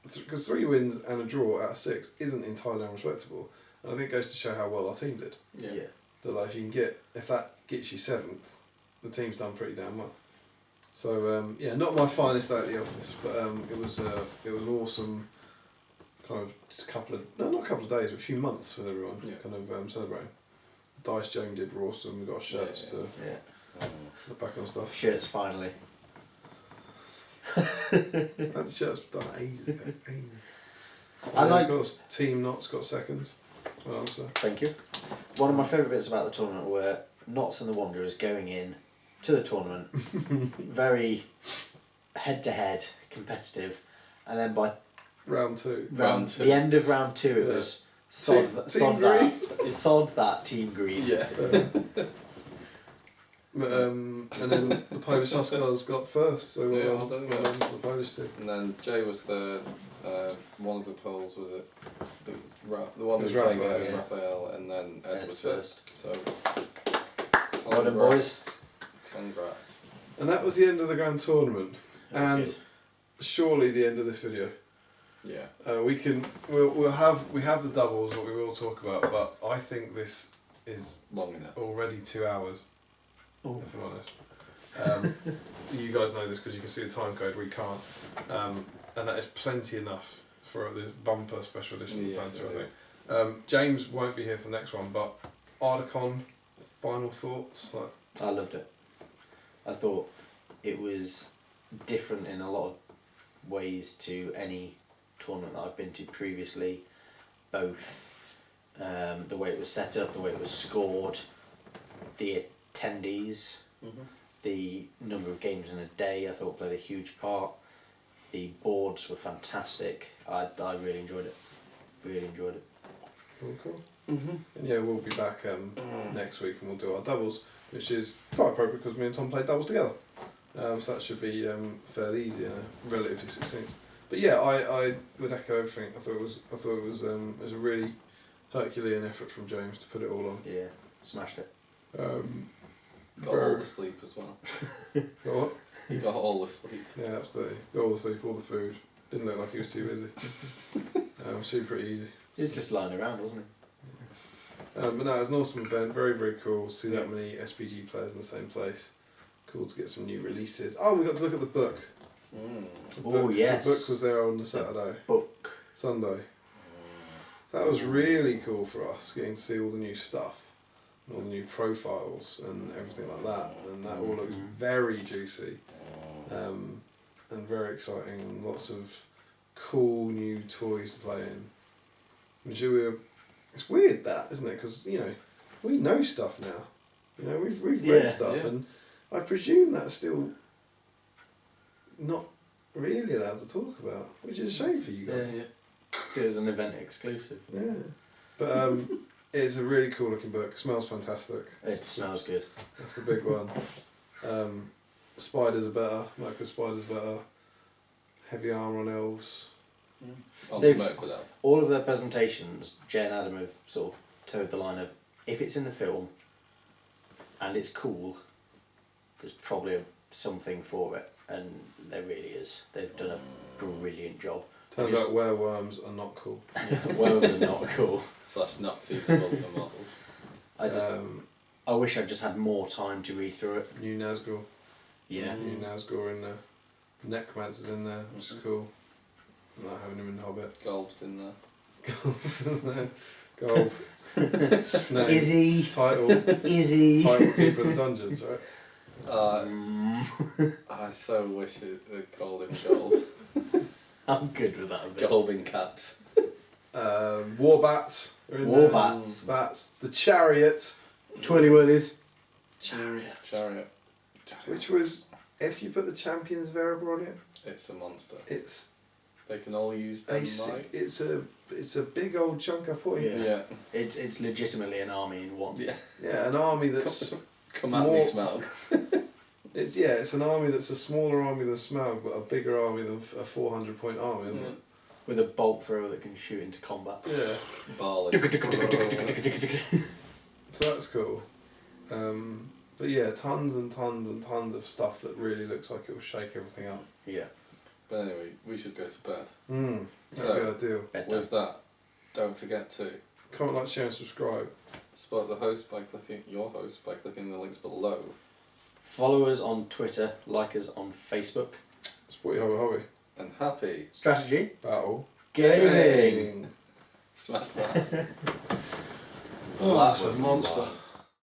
Speaker 1: because 3 wins and a draw out of 6 isn't entirely unrespectable, and I think it goes to show how well our team did.
Speaker 3: Yeah.
Speaker 1: That like if that gets you 7th, the team's done pretty damn well. So not my finest day at the office, but it was an awesome kind of just not a couple of days, but a few months with everyone kind of celebrating. Dice James did were awesome. We got our shirts to
Speaker 2: Yeah.
Speaker 1: look back on stuff.
Speaker 2: Shirts finally.
Speaker 1: That shirt's done ages ago.
Speaker 2: I like.
Speaker 1: Of course, Team Knots got 2nd. Well, so.
Speaker 2: Thank you. One of my favourite bits about the tournament were Knots and the Wanderers going in to the tournament, very head-to-head competitive, and then by
Speaker 1: Round 2.
Speaker 3: Round two.
Speaker 2: the end of round 2, it
Speaker 1: Yeah.
Speaker 2: was
Speaker 1: Team Green.
Speaker 2: sod that Team Green.
Speaker 3: Yeah.
Speaker 1: And then the Polish Huskars got 1st, so
Speaker 3: Yeah,
Speaker 1: well done to the Polish team.
Speaker 3: And then Jay was third. One of the polls was it? It was the one
Speaker 1: It was
Speaker 3: who was playing
Speaker 1: Raphael,
Speaker 3: it was
Speaker 2: yeah.
Speaker 3: Raphael, and then Ed
Speaker 2: Ed
Speaker 3: was
Speaker 2: first.
Speaker 3: first. So.
Speaker 2: Well done,
Speaker 3: congrats. Congrats.
Speaker 1: And that was the end of the grand tournament,
Speaker 2: That was
Speaker 1: and
Speaker 2: good.
Speaker 1: surely the end of this video.
Speaker 3: Yeah.
Speaker 1: We'll have the doubles, what we will talk about, but I think this is
Speaker 3: Long enough.
Speaker 1: already 2 hours.
Speaker 2: Oh.
Speaker 1: If I'm honest. You guys know this because you can see the time code. We can't, and that is plenty enough for this bumper special edition
Speaker 3: Yes,
Speaker 1: of Palantir,
Speaker 3: it
Speaker 1: I think. James won't be here for the next one, but Ardacon, final thoughts? Like,
Speaker 2: I loved it. I thought it was different in a lot of ways to any tournament that I've been to previously. Both the way it was set up, the way it was scored, the attendees, the number of games in a day I thought played a huge part. The boards were fantastic. I really enjoyed it. Really enjoyed it.
Speaker 1: cool. And yeah, we'll be back next week and we'll do our doubles, which is quite appropriate because me and Tom played doubles together. So that should be fairly easy and relatively succinct. But yeah, I would echo everything. I thought it was a really Herculean effort from James to put it all on.
Speaker 2: Yeah, smashed it.
Speaker 3: Got all the sleep as well.
Speaker 1: Got what?
Speaker 3: He got all the sleep.
Speaker 1: Yeah, absolutely. Got all the sleep, all the food. Didn't look like he was too busy. Super easy.
Speaker 2: He was just lying around, wasn't
Speaker 1: But no, it was an awesome event. Very, very cool to see that many SPG players in the same place. Cool to get some new releases. Oh, we got to look at the book.
Speaker 2: Oh, yes.
Speaker 1: The book was there on the Saturday.
Speaker 2: Book.
Speaker 1: Sunday. That was really cool for us, getting to see all the new stuff. And all the new profiles and everything like that. And that all looks very juicy. And very exciting. And lots of cool new toys to play in. It's weird that, isn't it? Because, you know, we know stuff now. You know, we've read stuff, and I presume that's still not really allowed to talk about, which is a shame for you guys.
Speaker 2: Yeah. So it was an event exclusive.
Speaker 1: Yeah. But it's a really cool looking book. Smells fantastic.
Speaker 2: It smells good.
Speaker 1: That's the big one. Spiders are better. Micro spiders are better. Heavy armour on elves.
Speaker 2: All of their presentations, Jay and Adam have sort of towed the line of, if it's in the film and it's cool, there's probably something for it, and there really is. They've done a brilliant job.
Speaker 1: Turns out wereworms are not cool.
Speaker 2: Worms are not cool.
Speaker 3: / not feasible for models.
Speaker 2: I wish I'd just had more time to read through it.
Speaker 1: New Nazgul.
Speaker 2: Yeah.
Speaker 1: New Nazgul in there. Necromancer's in there, which is cool. Not having him in the Hobbit.
Speaker 3: Golb's in there.
Speaker 1: Golb's in there. Golb. Name.
Speaker 2: Izzy.
Speaker 1: Title.
Speaker 2: Izzy.
Speaker 1: Title Keeper of the Dungeons, right?
Speaker 3: I so wish they'd called him Golb.
Speaker 2: I'm good with that a bit.
Speaker 3: Golb in caps.
Speaker 1: Warbats are in
Speaker 2: Warbats.
Speaker 1: there. Bats. The Chariot.
Speaker 2: Twirlywhirlies.
Speaker 3: Chariot.
Speaker 1: Which was, if you put the Champions variable on it,
Speaker 3: It's a monster.
Speaker 1: it's
Speaker 3: They can all use them, right?
Speaker 1: it's a big old chunk of points.
Speaker 3: Yeah.
Speaker 2: It's legitimately an army in one.
Speaker 3: Yeah.
Speaker 1: Yeah, an army that's
Speaker 3: Come at me, Smaug.
Speaker 1: it's an army that's a smaller army than Smaug, but a bigger army than a 400 point army, isn't it?
Speaker 2: With a bolt thrower that can shoot into combat.
Speaker 1: Yeah.
Speaker 3: Barley.
Speaker 1: So that's cool. But yeah, tons and tons and tons of stuff that really looks like it will shake everything up.
Speaker 2: Yeah.
Speaker 3: But anyway, we should go to bed.
Speaker 1: That'd
Speaker 3: So,
Speaker 1: be ideal.
Speaker 3: With that, don't forget to
Speaker 1: Comment, like, share and subscribe.
Speaker 3: support the host by clicking the links below.
Speaker 2: Follow us on Twitter, like us on Facebook.
Speaker 1: Support your hobby.
Speaker 3: And happy
Speaker 2: Strategy.
Speaker 1: Battle.
Speaker 2: Gaming.
Speaker 3: smash that.
Speaker 1: Oh, that's a monster.